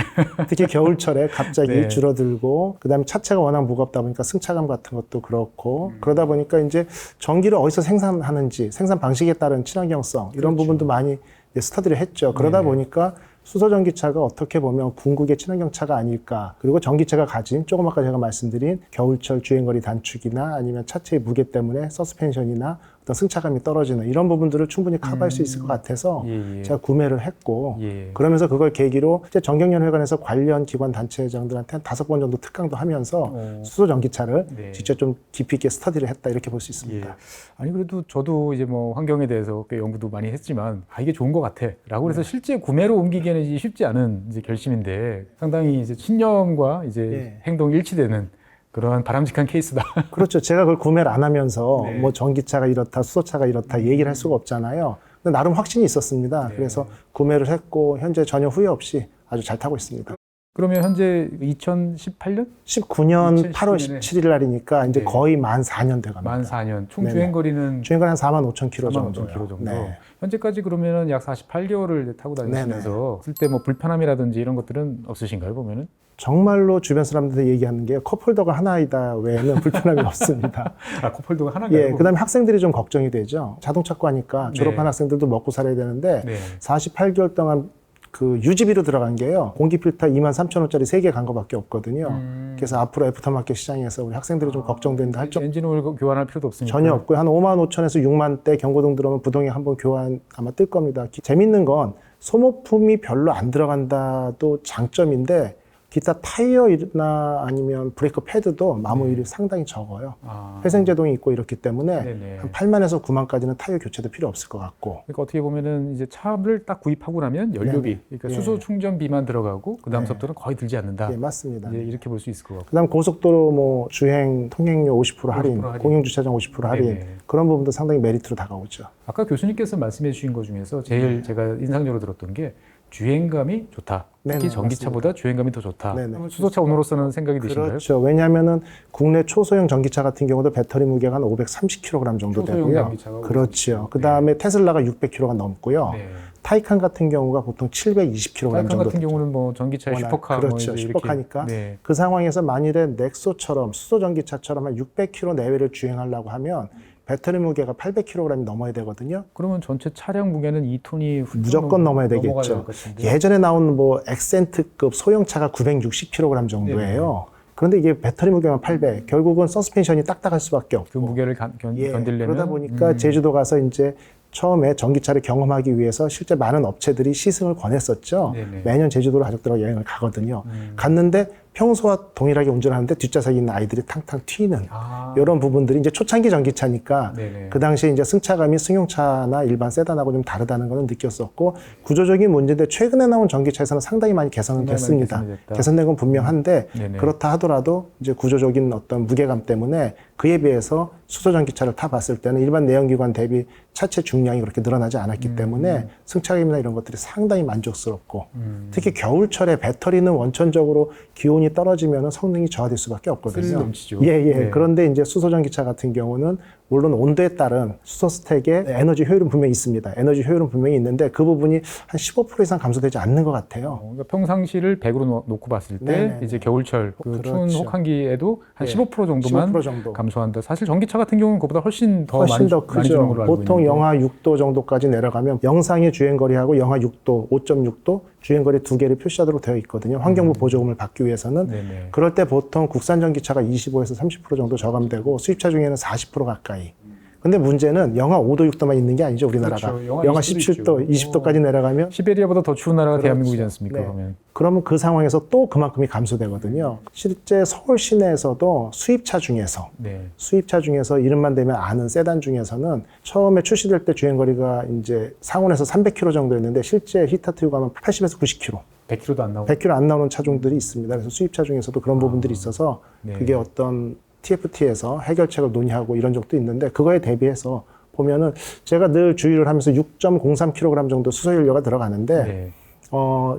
특히 겨울철에 갑자기 네. 줄어들고 그다음에 차체가 워낙 무겁다 보니까 승차감 같은 것도 그렇고 그러다 보니까 이제 전기를 어디서 생산하는지 생산 방식에 따른 친환경성 이런 그렇죠. 부분도 많이 스터디를 했죠. 그러다 네네. 보니까 수소 전기차가 어떻게 보면 궁극의 친환경차가 아닐까. 그리고 전기차가 가진 조금 아까 제가 말씀드린 겨울철 주행거리 단축이나 아니면 차체의 무게 때문에 서스펜션이나 어떤 승차감이 떨어지는 이런 부분들을 충분히 커버할 수 있을 것 같아서 예. 제가 구매를 했고 예. 그러면서 그걸 계기로 실제 정경련회관에서 관련 기관 단체장들한테 한 5번 정도 특강도 하면서 수소 전기차를 네. 직접 좀 깊이 있게 스터디를 했다 이렇게 볼 수 있습니다. 예. 아니 그래도 저도 이제 뭐 환경에 대해서 꽤 연구도 많이 했지만 이게 좋은 것 같아라고 해서 실제 구매로 옮기기에는 쉽지 않은 이제 결심인데 상당히 이제 신념과 이제 행동이 일치되는 그러한 바람직한 케이스다. 그렇죠. 제가 그걸 구매를 안 하면서 네. 뭐 전기차가 이렇다, 수소차가 이렇다 얘기를 할 수가 없잖아요. 근데 나름 확신이 있었습니다. 네. 그래서 구매를 했고 현재 전혀 후회 없이 아주 잘 타고 있습니다. 그러면 현재 2018년? 19년 8월 2019년에 17일 날이니까 이제 네. 거의 만 4년 돼갑니다. 만 4년. 총 네네. 주행거리는 주행거리 한 4만 5천 킬로 4만 5천 정도요. 킬로 정도. 네. 현재까지 그러면은 약 48개월을 타고 다니시면서 쓸 때 뭐 불편함이라든지 이런 것들은 없으신가요, 보면은? 정말로 주변 사람들한테 얘기하는 게 컵홀더가 하나이다 외에는 불편함이 없습니다. 아, 컵홀더가 하나인가요? 예, 그다음에 학생들이 좀 걱정이 되죠. 자동차과 하니까 졸업한 네. 학생들도 먹고 살아야 되는데 네. 48개월 동안 그 유지비로 들어간 게요. 공기 필터 23,000원짜리 3개 간 거밖에 없거든요. 그래서 앞으로 애프터마켓 시장에서 우리 학생들이 좀 걱정된다 할 엔진 오일 교환할 필요도 없으니까. 전혀 없고요. 한 5만 5천에서 6만 대 경고등 들어오면 부동액 한번 교환 아마 뜰 겁니다. 재밌는 건 소모품이 별로 안 들어간다도 장점인데 기타 타이어나 아니면 브레이크 패드도 마모일이 상당히 적어요. 아. 회생제동이 있고 이렇기 때문에 네네. 한 8만에서 9만까지는 타이어 교체도 필요 없을 것 같고. 그러니까 어떻게 보면은 이제 차를 딱 구입하고 나면 연료비, 네네. 그러니까 예. 수소 충전비만 들어가고 그 다음부터는 네. 거의 들지 않는다. 예, 맞습니다. 이제 이렇게 볼 수 있을 것 같고. 그다음 고속도로 뭐 주행 통행료 50% 할인, 50% 할인. 공영주차장 50% 할인 네네. 그런 부분도 상당히 메리트로 다가오죠. 아까 교수님께서 말씀해 주신 것 중에서 제일 제가 인상적으로 들었던 게 주행감이 좋다. 특히 네네, 전기차보다 주행감이 더 좋다. 네네. 그러면 수소차 오너로서는 생각이 드신가요? 그렇죠. 왜냐하면은 국내 초소형 전기차 같은 경우도 배터리 무게가 한 530kg 정도 초소형 되고요. 전기차가 그렇죠. 그 다음에 테슬라가 600kg가 넘고요. 네. 타이칸 같은 경우가 보통 720kg 타이칸 정도 같은 되죠. 경우는 뭐 전기차의 워낙, 슈퍼카 그렇죠. 뭐 이제 슈퍼카니까. 이렇게. 네. 그 상황에서 만일에 넥소처럼 수소 전기차처럼 한 600km 내외를 주행하려고 하면 배터리 무게가 800kg이 넘어야 되거든요. 그러면 전체 차량 무게는 2톤이 무조건 넘어야 되겠죠. 예전에 나온 뭐 엑센트급 소형차가 960kg 정도예요. 그런데 이게 배터리 무게만 800. 결국은 서스펜션이 딱딱할 수밖에 없고. 그 무게를 견디려면 그러다 보니까 제주도 가서 이제 처음에 전기차를 경험하기 위해서 실제 많은 업체들이 시승을 권했었죠. 네네. 매년 제주도로 가족들하고 여행을 가거든요. 갔는데 평소와 동일하게 운전하는데 뒷좌석에 있는 아이들이 탕탕 튀는 아. 이런 부분들이 이제 초창기 전기차니까 네네. 그 당시에 이제 승차감이 승용차나 일반 세단하고 좀 다르다는 거는 느꼈었고 구조적인 문제인데 최근에 나온 전기차에서는 상당히 많이 개선은 상당히 됐습니다. 많이 개선이 됐다. 개선된 건 분명한데 네네. 그렇다 하더라도 이제 구조적인 어떤 무게감 때문에 그에 비해서 수소 전기차를 타봤을 때는 일반 내연기관 대비 차체 중량이 그렇게 늘어나지 않았기 때문에 승차감이나 이런 것들이 상당히 만족스럽고 특히 겨울철에 배터리는 원천적으로 기온이 떨어지면 성능이 저하될 수밖에 없거든요. 스릴 넘치죠. 예. 네. 그런데 이제 수소 전기차 같은 경우는 물론 온도에 따른 수소 스택의 에너지 효율은 분명히 있습니다. 에너지 효율은 분명히 있는데 그 부분이 한 15% 이상 감소되지 않는 것 같아요. 그러니까 평상시를 100으로 놓고 봤을 때 네네네. 이제 겨울철 그 추운 그렇죠. 혹한기에도 한 예. 15% 정도만 15% 정도. 감소한다. 사실 전기차 같은 경우는 그보다 훨씬 더 훨씬 더 많이 주는 크죠. 걸로 알고 보통 있는데. 영하 6도 정도까지 내려가면 영상의 주행거리하고 영하 6도, 5.6도 주행거리 두 개를 표시하도록 되어 있거든요. 환경부 보조금을 받기 위해서는. 네네. 그럴 때 보통 국산 전기차가 25에서 30% 정도 저감되고 수입차 중에는 40% 가까이. 근데 문제는 영하 5도, 6도만 있는 게 아니죠, 우리나라가. 그렇죠. 영하 영하 20도 17도, 20도까지 내려가면 시베리아보다 더 추운 나라가 그렇죠. 대한민국이지 않습니까? 네. 그러면. 그러면 그 상황에서 또 그만큼이 감소되거든요. 실제 서울 시내에서도 수입차 중에서 이름만 되면 아는 세단 중에서는 처음에 출시될 때 주행거리가 이제 상온에서 300km 정도였는데 실제 히타 트고 가면 80에서 90km. 100km도 안 나오고. 100km 안 나오는 차종들이 있습니다. 그래서 수입차 중에서도 그런 부분들이 있어서 네. 그게 어떤 TFT에서 해결책을 논의하고 이런 적도 있는데 그거에 대비해서 보면은 제가 늘 주의를 하면서 6.03kg 정도 수소연료가 들어가는데 네.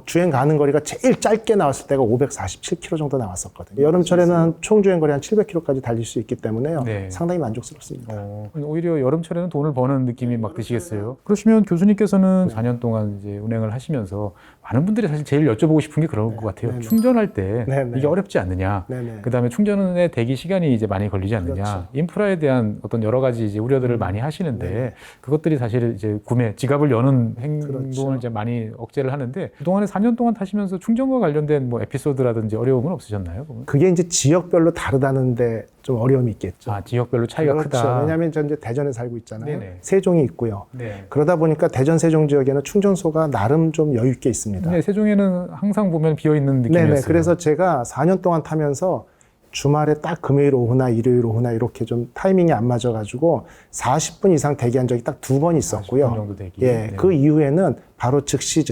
주행 가는 거리가 제일 짧게 나왔을 때가 547km 정도 나왔었거든요. 여름철에는 총 주행거리 한 700km까지 달릴 수 있기 때문에요. 네. 상당히 만족스럽습니다. 오히려 여름철에는 돈을 버는 느낌이 막 드시겠어요. 그러시면 교수님께서는 네. 4년 동안 이제 운행을 하시면서 많은 분들이 사실 제일 여쭤보고 싶은 게 그런 것 같아요. 네네. 충전할 때 네네. 이게 어렵지 않느냐. 네네. 그다음에 충전의 대기 시간이 이제 많이 걸리지 않느냐. 그렇죠. 인프라에 대한 어떤 여러 가지 이제 우려들을 많이 하시는데 네. 그것들이 사실 이제 지갑을 여는 행동을 그렇죠. 이제 많이 억제를 하는데 그동안에 4년 동안 타시면서 충전과 관련된 뭐 에피소드라든지 어려움은 없으셨나요? 그러면? 그게 이제 지역별로 다르다는데 좀 어려움이 있겠죠. 아, 지역별로 차이가 그렇죠. 크다. 왜냐하면 저 이제 대전에 살고 있잖아요. 네네. 세종이 있고요. 네. 그러다 보니까 대전 세종 지역에는 충전소가 나름 좀 여유 있게 있습니다. 네, 세종에는 항상 보면 비어 있는 느낌이었어요. 네네. 그래서 제가 4년 동안 타면서 주말에 딱 금요일 오후나 일요일 오후나 이렇게 좀 타이밍이 안 맞아가지고 40분 이상 대기한 적이 딱 2번 40분 있었고요. 정도 대기. 예, 네. 그 이후에는 바로 즉시.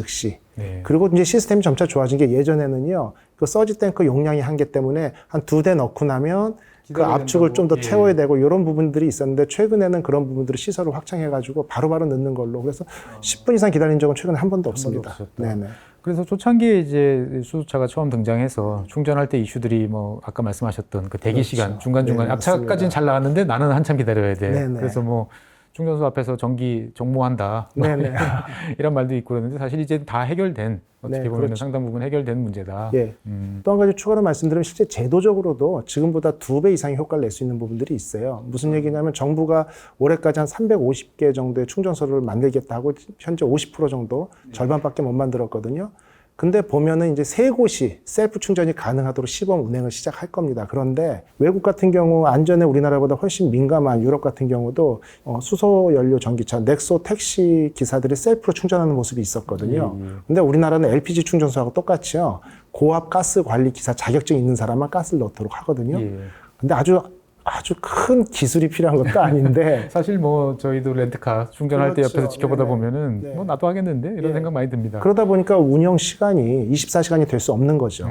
네. 그리고 이제 시스템이 점차 좋아진 게 예전에는요, 그 서지 탱크 용량이 한계 때문에 한 2대 넣고 나면 그 기다려야 압축을 좀 더 된다고. 채워야 예. 되고 이런 부분들이 있었는데 최근에는 그런 부분들을 시설을 확장해가지고 바로바로 넣는 걸로 그래서 10분 이상 기다린 적은 최근에 한 번도 없습니다. 없으셨다. 네네. 그래서 초창기에 이제 수소차가 처음 등장해서 충전할 때 이슈들이 뭐 아까 말씀하셨던 그 대기 그렇죠. 시간 중간중간 네, 앞차까지는 맞습니다. 잘 나왔는데 나는 한참 기다려야 돼. 네네. 그래서 뭐 충전소 앞에서 전기 정모한다. 뭐 네네. 이런 말도 있고 그러는데 사실 이제 다 해결된 어떻게 네, 보면 그렇죠. 상당 부분 해결된 문제다. 예. 또 한 가지 추가로 말씀드리면 실제 제도적으로도 지금보다 2배 이상의 효과를 낼 수 있는 부분들이 있어요. 무슨 얘기냐면 정부가 올해까지 한 350개 정도의 충전소를 만들겠다고 현재 50% 정도 절반밖에 못 만들었거든요. 근데 보면은 이제 3곳이 셀프 충전이 가능하도록 시범 운행을 시작할 겁니다. 그런데 외국 같은 경우 안전에 우리나라보다 훨씬 민감한 유럽 같은 경우도 수소 연료 전기차 넥소 택시 기사들이 셀프로 충전하는 모습이 있었거든요. 근데 우리나라는 LPG 충전소하고 똑같이요. 고압 가스 관리 기사 자격증 있는 사람만 가스를 넣도록 하거든요. 예. 근데 아주 큰 기술이 필요한 것도 아닌데 사실 뭐 저희도 렌트카 충전할 때 그렇죠. 옆에서 지켜보다 네네. 보면은 네. 뭐 나도 하겠는데 이런 예. 생각 많이 듭니다. 그러다 보니까 운영 시간이 24시간이 될 수 없는 거죠.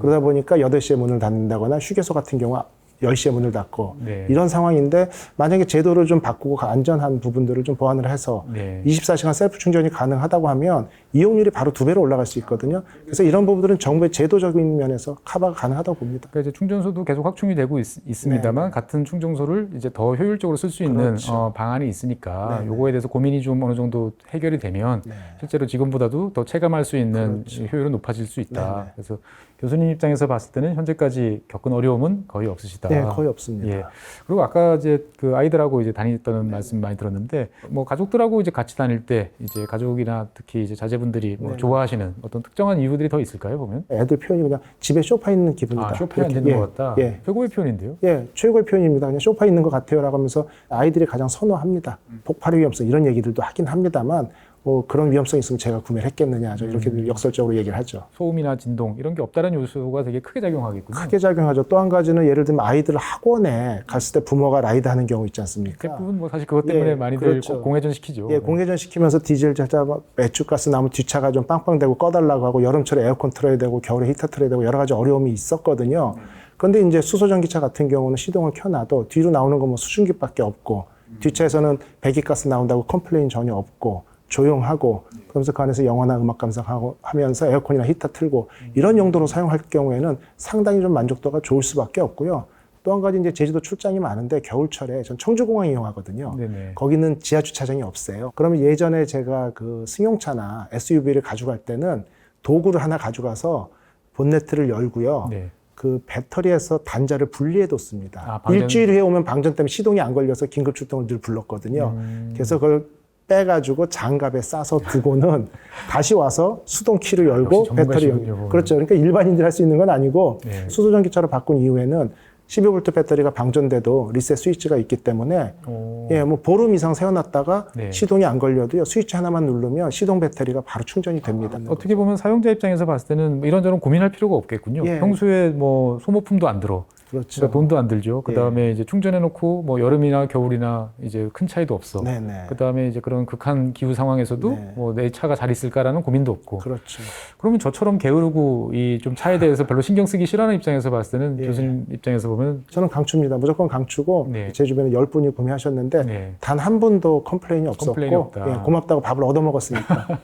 그러다 보니까 8시에 문을 닫는다거나 휴게소 같은 경우 10시에 문을 닫고 네. 이런 상황인데 만약에 제도를 좀 바꾸고 안전한 부분들을 좀 보완을 해서 네. 24시간 셀프 충전이 가능하다고 하면 이용률이 바로 2배로 올라갈 수 있거든요. 그래서 이런 부분들은 정부의 제도적인 면에서 커버가 가능하다고 봅니다. 그러니까 이제 충전소도 계속 확충이 되고 있습니다만 네. 같은 충전소를 이제 더 효율적으로 쓸 수 있는 그렇죠. 방안이 있으니까 네. 요거에 대해서 고민이 좀 어느 정도 해결이 되면 네. 실제로 지금보다도 더 체감할 수 있는 그렇죠. 효율은 높아질 수 있다. 네. 그래서 교수님 입장에서 봤을 때는 현재까지 겪은 어려움은 거의 없으시다. 네, 거의 없습니다. 예. 그리고 아까 이제 그 아이들하고 이제 다녔다는 말씀 많이 들었는데 뭐 가족들하고 이제 같이 다닐 때 이제 가족이나 특히 이제 자제분들이 뭐 네. 좋아하시는 어떤 특정한 이유들이 더 있을까요, 보면? 애들 표현이 그냥 집에 소파에 있는 기분이다. 쇼파에 이렇게, 앉는 것 같다. 예. 최고의 표현인데요. 예, 최고의 표현입니다. 그냥 소파에 있는 것 같아요라고 하면서 아이들이 가장 선호합니다. 폭발의 위험성 이런 얘기들도 하긴 합니다만 뭐 그런 위험성이 있으면 제가 구매를 했겠느냐 이렇게 역설적으로 얘기를 하죠. 소음이나 진동 이런 게 없다는 요소가 되게 크게 작용하겠군요. 크게 작용하죠. 또 한 가지는 예를 들면 아이들 학원에 갔을 때 부모가 라이드하는 경우 있지 않습니까? 대부분 뭐 사실 그것 때문에 예, 많이들 그렇죠. 공회전 시키죠. 예, 공회전 시키면서 디젤 자자 배출가스 나오면 뒷차가 좀 빵빵대고 꺼달라고 하고 여름철에 에어컨 틀어야 되고 겨울에 히터 틀어야 되고 여러 가지 어려움이 있었거든요. 그런데 이제 수소전기차 같은 경우는 시동을 켜놔도 뒤로 나오는 건 뭐 수증기밖에 없고 뒷차에서는 배기가스 나온다고 컴플레인 전혀 없고 조용하고 그러면서 그 안에서 영화나 음악 감상하고 하면서 에어컨이나 히터 틀고 이런 용도로 사용할 경우에는 상당히 좀 만족도가 좋을 수밖에 없고요. 또 한 가지 이제 제주도 출장이 많은데 겨울철에 전 청주공항 이용하거든요. 네네. 거기는 지하 주차장이 없어요. 그러면 예전에 제가 그 승용차나 SUV를 가져갈 때는 도구를 하나 가져가서 본네트를 열고요. 네. 그 배터리에서 단자를 분리해 뒀습니다. 아, 방전- 일주일 후에 오면 방전 때문에 시동이 안 걸려서 긴급 출동을 늘 불렀거든요. 그래서 그걸 빼가지고 장갑에 싸서 두고는 다시 와서 수동 키를 열고 역시 배터리 전문가시군요, 연 그렇죠. 그러니까 일반인들이 할 수 있는 건 아니고 네. 수소전기차로 바꾼 이후에는 12V 배터리가 방전돼도 리셋 스위치가 있기 때문에 오. 예, 뭐 보름 이상 세워놨다가 네. 시동이 안 걸려도요 스위치 하나만 누르면 시동 배터리가 바로 충전이 됩니다. 어떻게 보면 사용자 입장에서 봤을 때는 뭐 이런저런 고민할 필요가 없겠군요. 예. 평소에 뭐 소모품도 안 들어. 그렇죠. 그러니까 돈도 안 들죠. 그 예. 다음에 이제 충전해놓고 뭐 여름이나 겨울이나 이제 큰 차이도 없어. 네네. 그 다음에 이제 그런 극한 기후 상황에서도 네. 뭐 내 차가 잘 있을까라는 고민도 없고. 그렇죠. 그러면 저처럼 게으르고 이 좀 차에 대해서 별로 신경 쓰기 싫어하는 입장에서 봤을 때는 예. 교수님 입장에서 보면 저는 강추입니다. 무조건 강추고 네. 제 주변에 10분이 구매하셨는데 네. 단 한 분도 컴플레인이 없었고 컴플레인이 없다. 예, 고맙다고 밥을 얻어먹었으니까.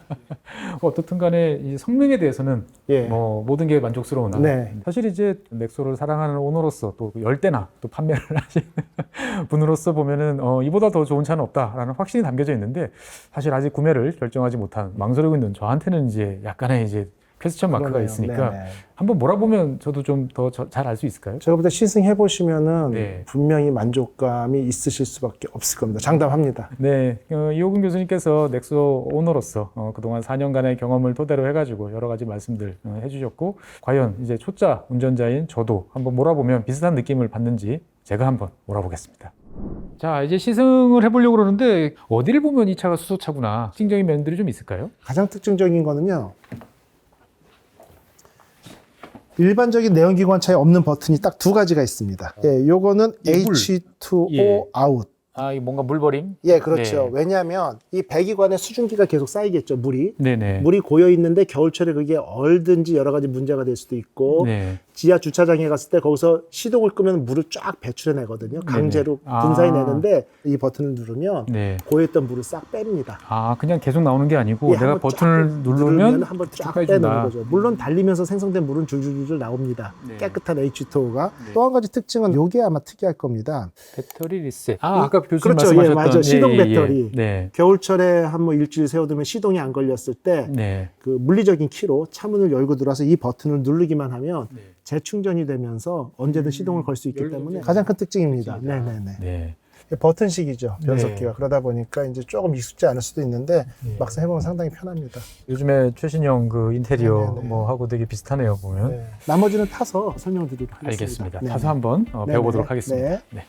어떻든 간에 이 성능에 대해서는 예. 뭐 모든 게 만족스러우나 네. 사실 이제 넥소를 사랑하는 오너로서 또 열대나 또 판매를 하시는 분으로서 보면은 이보다 더 좋은 차는 없다라는 확신이 담겨져 있는데 사실 아직 구매를 결정하지 못한 망설이고 있는 저한테는 이제 약간의 이제 퀘스천 마크가 그러네요. 있으니까 네네. 한번 몰아보면 저도 좀 더 잘 알 수 있을까요? 제가 볼 때 시승해 보시면은 네. 분명히 만족감이 있으실 수밖에 없을 겁니다. 장담합니다. 네, 이호근 교수님께서 넥소 오너로서 그동안 4년간의 경험을 토대로 해가지고 여러 가지 말씀들 해주셨고 과연 이제 초짜 운전자인 저도 한번 몰아보면 비슷한 느낌을 받는지 제가 한번 몰아보겠습니다. 자, 이제 시승을 해보려고 그러는데 어디를 보면 이 차가 수소차구나 특징적인 면들이 좀 있을까요? 가장 특징적인 거는요. 일반적인 내연기관차에 없는 버튼이 딱 두 가지가 있습니다. 예, 요거는 예, 물. H2O 예. out. 아, 이 뭔가 물버림? 예, 그렇죠. 네. 왜냐하면 이 배기관에 수증기가 계속 쌓이겠죠, 물이. 네네. 물이 고여 있는데 겨울철에 그게 얼든지 여러 가지 문제가 될 수도 있고 네. 지하 주차장에 갔을 때 거기서 시동을 끄면 물을 쫙 배출해 내거든요. 강제로 네네. 아. 분사해 내는데 이 버튼을 누르면 네. 고여있던 물을 싹 뺍니다. 아, 그냥 계속 나오는 게 아니고 예, 내가 한번 버튼을 쫙 누르면 한번 쫙 빼준다. 빼는 거죠. 물론 달리면서 생성된 물은 줄줄줄 나옵니다. 네. 깨끗한 H2O가. 네. 또 한 가지 특징은 이게 아마 특이할 겁니다. 배터리 리셋. 아, 아까 교수님 그렇죠. 말씀하셨던 예, 맞아. 시동 배터리. 네. 겨울철에 한 뭐 일주일 세워두면 시동이 안 걸렸을 때 네. 그 물리적인 키로 차문을 열고 들어와서 이 버튼을 누르기만 하면 네. 재충전이 되면서 언제든 시동을 걸 수 있기 연료전지 때문에 가장 큰 특징입니다. 특징이다. 네네네. 네. 버튼식이죠. 변속기가. 네. 그러다 보니까 이제 조금 익숙지 않을 수도 있는데 네. 막상 해보면 상당히 편합니다. 요즘에 최신형 그 인테리어 네네네. 뭐 하고 되게 비슷하네요, 보면. 네. 나머지는 타서 설명드리도록 하겠습니다. 알겠습니다. 네. 타서 한번 배워보도록 네네. 하겠습니다. 네. 네.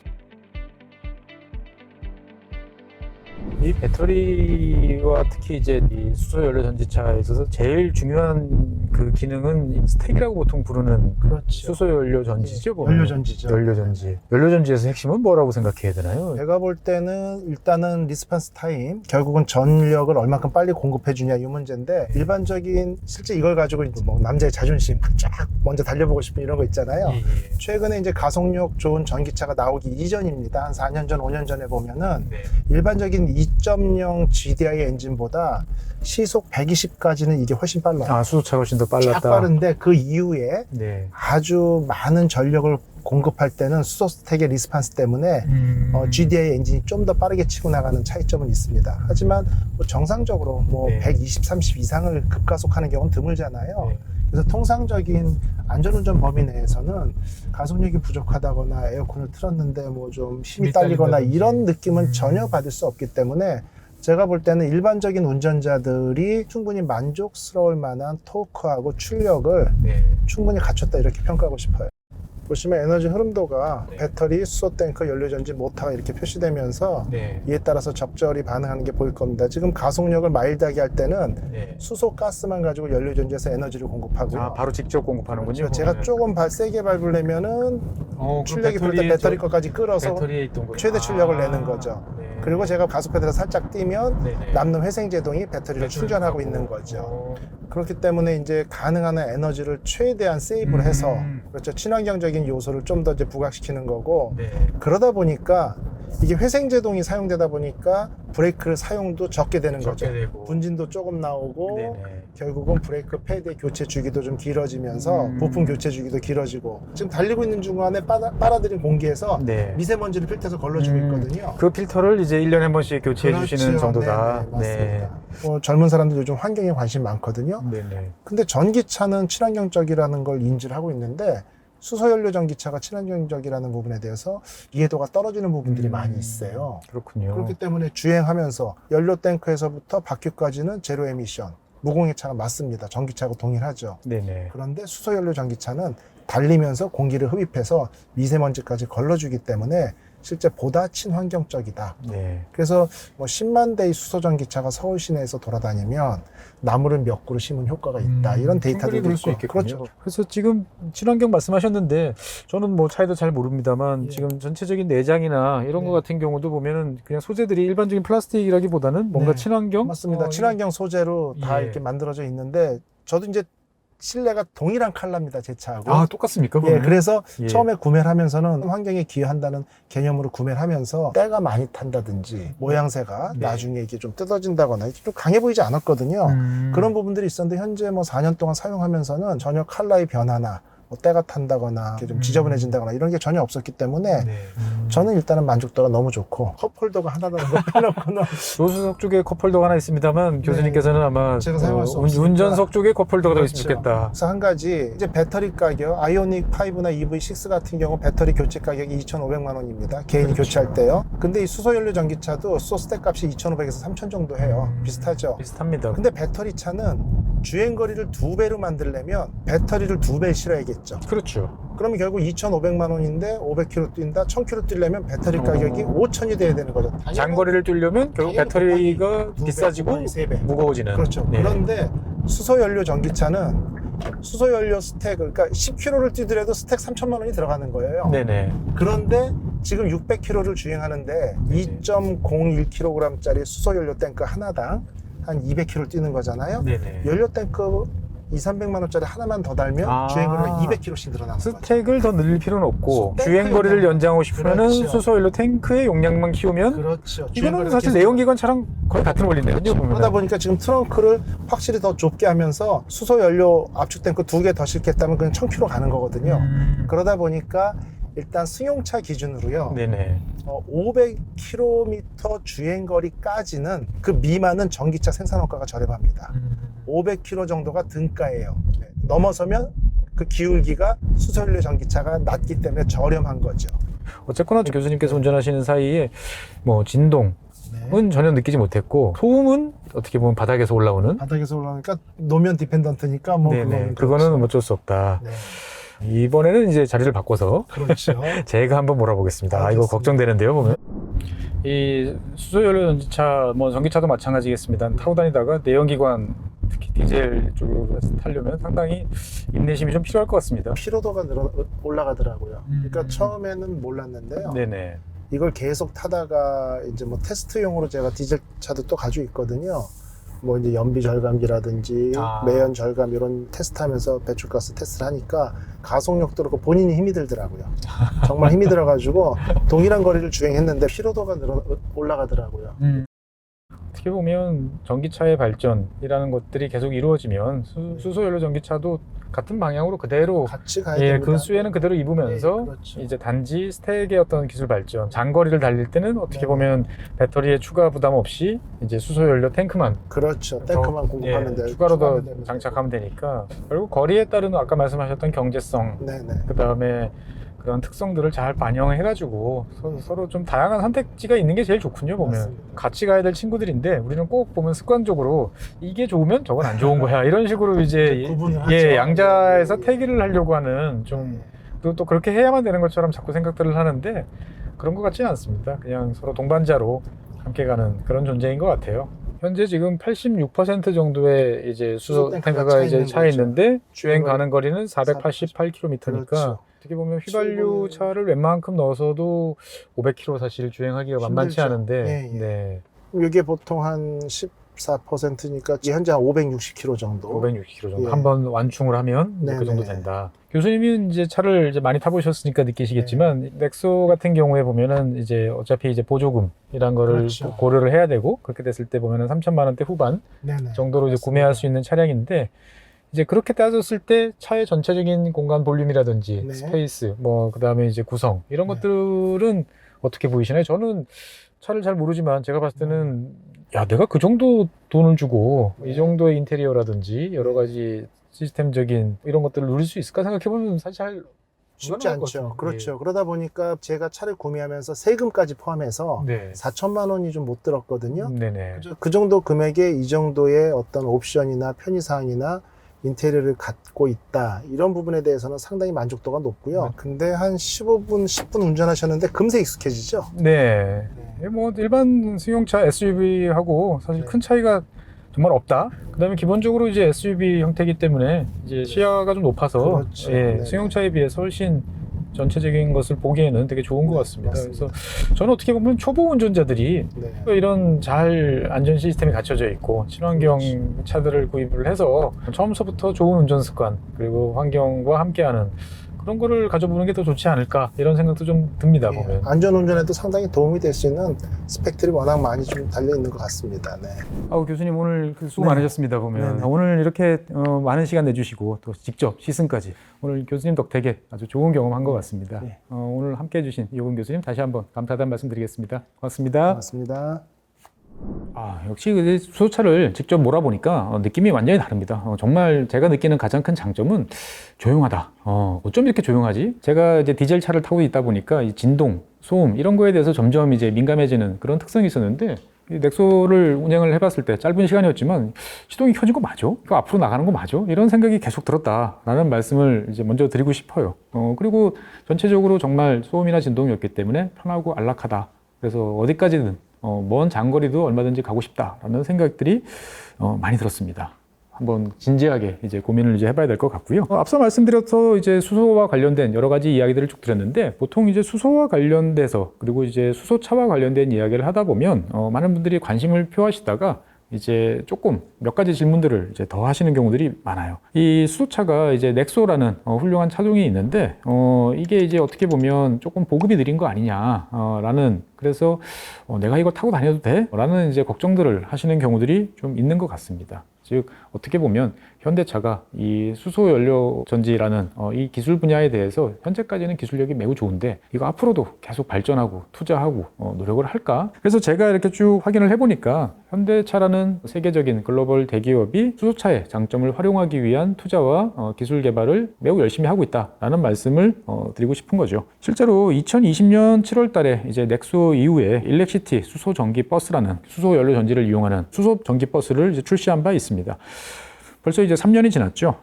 이 배터리와 특히 이제 이 수소 연료 전지차에 있어서 제일 중요한 그 기능은 스택이라고 보통 부르는 그렇죠. 수소 연료 전지죠, 보면. 연료전지죠. 연료전지. 연료전지에서 핵심은 뭐라고 생각해야 되나요? 제가 볼 때는 일단은 리스판스 타임, 결국은 전력을 얼마큼 빨리 공급해 주냐 이 문제인데 일반적인 실제 이걸 가지고 이제 뭐 남자의 자존심 쫙 먼저 달려보고 싶은 이런 거 있잖아요. 예. 최근에 이제 가속력 좋은 전기차가 나오기 이전입니다. 한 4년 전, 5년 전에 보면은 네. 일반적인 2.0 GDI 엔진보다 시속 120까지는 이게 훨씬 빨라요. 아, 수소차가 훨씬 더 쫙 빨랐다. 빠른데 그 이후에 네. 아주 많은 전력을 공급할 때는 수소 스택의 리스판스 때문에 GDI 엔진이 좀 더 빠르게 치고 나가는 차이점은 있습니다. 하지만 뭐 정상적으로 뭐 네. 120, 30 이상을 급가속하는 경우는 드물잖아요. 네. 그래서 통상적인 안전운전 범위 내에서는 가속력이 부족하다거나 에어컨을 틀었는데 뭐 좀 힘이 딸리거나 딸린다든지. 이런 느낌은 전혀 받을 수 없기 때문에 제가 볼 때는 일반적인 운전자들이 충분히 만족스러울 만한 토크하고 출력을 네. 충분히 갖췄다 이렇게 평가하고 싶어요. 보시면 에너지 흐름도가 네. 배터리, 수소 탱크, 연료전지, 모터가 이렇게 표시되면서 네. 이에 따라서 적절히 반응하는 게 보일 겁니다. 지금 가속력을 마일드하게 할 때는 네. 수소 가스만 가지고 연료전지에서 에너지를 공급하고요. 아, 바로 직접 공급하는군요. 그렇죠. 제가 조금 세게 밟으려면은 출력이 그럴 때 배터리 것까지 끌어서 배터리에 있던 거 최대 출력을 내는 거죠. 네. 그리고 제가 가속 페달을 살짝 띄면 네네. 남는 회생 제동이 배터리를 충전하고 있는 거죠. 그렇기 때문에 이제 가능한 에너지를 최대한 세이브를 해서 그렇죠. 친환경적인 요소를 좀 더 이제 부각시키는 거고 네. 그러다 보니까 이게 회생 제동이 사용되다 보니까 브레이크 사용도 적게 되는 거죠. 적게 되고. 분진도 조금 나오고 네네. 결국은 브레이크 패드의 교체 주기도 좀 길어지면서 부품 교체 주기도 길어지고 지금 달리고 있는 중간에 빨아들인 공기에서 네. 미세먼지를 필터해서 걸러주고 있거든요. 그 필터를 이제 1년에 한 번씩 교체해 그렇죠. 주시는 정도다. 네, 맞습니다. 젊은 사람들 요즘 환경에 관심 많거든요. 네네. 근데 전기차는 친환경적이라는 걸 인지를 하고 있는데 수소연료 전기차가 친환경적이라는 부분에 대해서 이해도가 떨어지는 부분들이 많이 있어요. 그렇군요. 그렇기 때문에 주행하면서 연료 탱크에서부터 바퀴까지는 제로 에미션, 무공해 차가 맞습니다. 전기차하고 동일하죠. 네네. 그런데 수소연료 전기차는 달리면서 공기를 흡입해서 미세먼지까지 걸러주기 때문에 실제 보다 친환경적이다. 네. 그래서 뭐 10만 대의 수소 전기차가 서울 시내에서 돌아다니면 나무를 몇 그루 심은 효과가 있다. 이런 데이터들도 그럴 수 있고. 있겠군요. 그렇죠. 그래서 지금 친환경 말씀하셨는데 저는 뭐 차이도 잘 모릅니다만 예. 지금 전체적인 내장이나 이런 네. 거 같은 경우도 보면은 그냥 소재들이 일반적인 플라스틱이라기보다는 뭔가 네. 친환경 맞습니다. 친환경 소재로 다 예. 이렇게 만들어져 있는데 저도 이제 실내가 동일한 컬러입니다. 제 차하고. 아, 똑같습니까? 예, 그러면? 그래서 예. 처음에 구매를 하면서는 환경에 기여한다는 개념으로 구매를 하면서 때가 많이 탄다든지 모양새가 네. 나중에 이게 좀 뜯어진다거나 이게 좀 강해 보이지 않았거든요. 그런 부분들이 있었는데 현재 뭐 4년 동안 사용하면서는 전혀 컬러의 변화나 뭐 때가 탄다거나 이렇게 좀 지저분해진다거나 이런 게 전혀 없었기 때문에 네. 저는 일단은 만족도가 너무 좋고 컵홀더가 하나 더 빼놓고는 조수석 쪽에 컵홀더가 하나 있습니다만 교수님께서는 아마 제가 사용할 수 없으니까. 운전석 쪽에 컵홀더가 더 있으면 그렇죠. 좋겠다. 그래서 한 가지 이제 배터리 가격 아이오닉 5나 EV6 같은 경우 배터리 교체 가격이 2,500만 원입니다. 개인이 교체할 때요. 근데 이 수소연료 전기차도 수소 스택 값이 2,500에서 3,000 정도 해요. 비슷하죠. 비슷합니다. 근데 배터리 차는 주행 거리를 2배로 만들려면 배터리를 2배 실어야겠죠. 그렇죠. 그러면 결국 2,500만 원인데 500km 뛴다, 1,000km 뛰려면 배터리 가격이 5,000이 돼야 되는 거죠. 장거리를 뛰려면 결국 당연히 배터리가 곱하기 두 배, 비싸지고 곱하기 세 배. 무거워지는. 그렇죠. 네. 그런데 수소연료 전기차는 수소연료 스택, 그러니까 10km를 뛰더라도 스택 3,000만 원이 들어가는 거예요. 네네. 그런데 지금 600km를 주행하는데 네. 2.01kg짜리 수소연료 탱크 하나당 한 200km 뛰는 거잖아요. 네네. 연료 탱크 2,300만 원짜리 하나만 더 달면 주행거리가 200km씩 늘어나는 거죠. 스택을 더 늘릴 필요는 없고 탱크에 주행거리를 그냥- 연장하고 싶으면은 그렇죠. 수소연료 탱크의 용량만 키우면 그렇죠. 이거는 주행거리가 사실 계속- 내연기관 차랑 거의 같은 원리네요. 그러다 보니까 지금 트렁크를 확실히 더 좁게 하면서 수소 연료 압축 탱크 2개 더 싣겠다면 그냥 1000km 가는 거거든요. 그러다 보니까 일단 승용차 기준으로요. 네네. 500km 주행거리까지는 그 미만은 전기차 생산원가가 저렴합니다. 500km 정도가 등가예요. 네. 넘어서면 그 기울기가 수소연료 전기차가 낮기 때문에 저렴한 거죠. 어쨌거나 교수님께서 운전하시는 사이에 뭐 진동은 네. 전혀 느끼지 못했고 소음은 어떻게 보면 바닥에서 올라오는 바닥에서 올라오니까 노면 디펜던트니까 뭐 네네. 그거는 어쩔 수 없다. 네. 이번에는 이제 자리를 바꿔서 그렇죠. 제가 한번 몰아보겠습니다. 아, 이거 알겠습니다. 걱정되는데요, 보면. 이 수소연료 전기차, 뭐 전기차도 마찬가지겠습니다. 타고 다니다가 내연기관, 특히 디젤 쪽으로 타려면 상당히 인내심이 좀 필요할 것 같습니다. 피로도가 올라가더라고요. 그러니까 처음에는 몰랐는데요. 네네. 이걸 계속 타다가 이제 뭐 테스트용으로 제가 디젤 차도 또 가지고 있거든요. 뭐 이제 연비 절감기라든지 아. 매연 절감 이런 테스트하면서 배출가스 테스트를 하니까 가속력도 그렇고 본인이 힘이 들더라고요. 정말 힘이 들어가지고 동일한 거리를 주행했는데 피로도가 올라가더라고요. 어떻게 보면 전기차의 발전이라는 것들이 계속 이루어지면 수소연료 전기차도 같은 방향으로 그대로 같이 가야 예, 됩니다. 그 수혜는 그대로 입으면서 예, 그렇죠. 이제 단지 스택의 어떤 기술 발전, 장거리를 달릴 때는 어떻게 네. 보면 배터리의 추가 부담 없이 이제 수소연료 탱크만 그렇죠. 더, 탱크만 공급하면 돼요. 추가로 더 추가하면 되는 장착하면 되니까 결국 거리에 따른 아까 말씀하셨던 경제성, 거고. 네네. 그 다음에 그런 특성들을 잘 반영해가지고 서로 좀 다양한 선택지가 있는 게 제일 좋군요. 보면 맞습니다. 같이 가야 될 친구들인데 우리는 꼭 보면 습관적으로 이게 좋으면 저건 안 좋은 거야 이런 식으로 이제 구분을 하죠. 양자에서 예, 예. 태기를 하려고 하는 좀 또 그렇게 해야만 되는 것처럼 자꾸 생각들을 하는데 그런 것 같지는 않습니다. 그냥 서로 동반자로 함께 가는 그런 존재인 것 같아요. 현재 지금 86% 정도의 이제 수소 탱크가 이제 차 있는데 주행 가능 거리는 488km니까 그렇죠. 어떻게 보면 휘발유 차를 웬만큼 넣어서도 500km 사실 주행하기가 만만치 힘들죠. 않은데 예, 예. 네, 이게 보통 한 14%니까 현재 한 560km 정도. 560km 정도 예. 한번 완충을 하면 네네. 그 정도 된다. 교수님이 이제 차를 이제 많이 타보셨으니까 느끼시겠지만 넥소 같은 경우에 보면은 이제 어차피 이제 보조금이란 거를 그렇죠. 고려를 해야 되고 그렇게 됐을 때 보면은 3천만 원대 후반 네네. 정도로 이제 맞습니다. 구매할 수 있는 차량인데 이제 그렇게 따졌을 때 차의 전체적인 공간 볼륨이라든지 네. 스페이스 뭐 그다음에 이제 구성 이런 네. 것들은 어떻게 보이시나요? 저는 차를 잘 모르지만 제가 봤을 때는 야 내가 그 정도 돈을 주고 네. 이 정도의 인테리어라든지 여러 가지 시스템적인 이런 것들을 누릴 수 있을까 생각해보면 사실 잘 쉽지 불가능할 것 않죠. 같아요. 그렇죠. 그러다 보니까 제가 차를 구매하면서 세금까지 포함해서 네. 4천만 원이 좀 못 들었거든요. 네네. 그 정도 금액에 이 정도의 어떤 옵션이나 편의사항이나 인테리어를 갖고 있다. 이런 부분에 대해서는 상당히 만족도가 높고요. 근데 한 15분, 10분 운전하셨는데 금세 익숙해지죠? 네. 뭐 일반 승용차 SUV하고 사실 네. 큰 차이가 정말 없다. 그다음에 기본적으로 이제 SUV 형태이기 때문에 이제 시야가 좀 높아서 그렇죠. 예, 네. 승용차에 비해서 훨씬 전체적인 것을 보기에는 되게 좋은 것 네, 같습니다. 맞습니다. 그래서 저는 어떻게 보면 초보 운전자들이 네. 이런 잘 안전 시스템이 갖춰져 있고 친환경 차들을 구입을 해서 처음서부터 좋은 운전 습관 그리고 환경과 함께하는 그런 거를 가져보는 게 더 좋지 않을까 이런 생각도 좀 듭니다. 예, 보면. 안전운전에도 상당히 도움이 될 수 있는 스펙들이 워낙 많이 좀 달려있는 것 같습니다. 네. 교수님 오늘 수고 네. 많으셨습니다. 보면 네네. 오늘 이렇게 많은 시간 내주시고 또 직접 시승까지 오늘 교수님 덕택에 아주 좋은 경험한 것 같습니다. 네. 오늘 함께해 주신 이호근 교수님 다시 한번 감사하다는 말씀드리겠습니다. 고맙습니다. 고맙습니다. 역시 그 수소차를 직접 몰아보니까 느낌이 완전히 다릅니다. 정말 제가 느끼는 가장 큰 장점은 조용하다. 어쩜 이렇게 조용하지? 제가 이제 디젤 차를 타고 있다 보니까 이 진동, 소음 이런 거에 대해서 점점 이제 민감해지는 그런 특성이 있었는데 이 넥소를 운행을 해봤을 때 짧은 시간이었지만 시동이 켜진 거 맞아? 이거 앞으로 나가는 거 맞아? 이런 생각이 계속 들었다라는 말씀을 이제 먼저 드리고 싶어요. 그리고 전체적으로 정말 소음이나 진동이 없기 때문에 편하고 안락하다. 그래서 어디까지든 먼 장거리도 얼마든지 가고 싶다라는 생각들이 많이 들었습니다. 한번 진지하게 이제 고민을 이제 해봐야 될 것 같고요. 앞서 말씀드려서 이제 수소와 관련된 여러 가지 이야기들을 쭉 드렸는데 보통 이제 수소와 관련돼서 그리고 이제 수소차와 관련된 이야기를 하다 보면 많은 분들이 관심을 표하시다가 이제 조금 몇 가지 질문들을 이제 더 하시는 경우들이 많아요. 이 수소차가 이제 넥소라는 훌륭한 차종이 있는데 이게 이제 어떻게 보면 조금 보급이 느린 거 아니냐 라는 그래서 내가 이거 타고 다녀도 돼? 라는 이제 걱정들을 하시는 경우들이 좀 있는 것 같습니다. 즉 어떻게 보면 현대차가 이 수소 연료 전지라는 이 기술 분야에 대해서 현재까지는 기술력이 매우 좋은데 이거 앞으로도 계속 발전하고 투자하고 노력을 할까? 그래서 제가 이렇게 쭉 확인을 해보니까 현대차라는 세계적인 글로벌 대기업이 수소차의 장점을 활용하기 위한 투자와 기술 개발을 매우 열심히 하고 있다라는 말씀을 드리고 싶은 거죠. 실제로 2020년 7월 달에 이제 넥소 이후에 일렉시티 수소 전기 버스라는 수소 연료 전지를 이용하는 수소 전기 버스를 이제 출시한 바 있습니다. 벌써 이제 3년이 지났죠.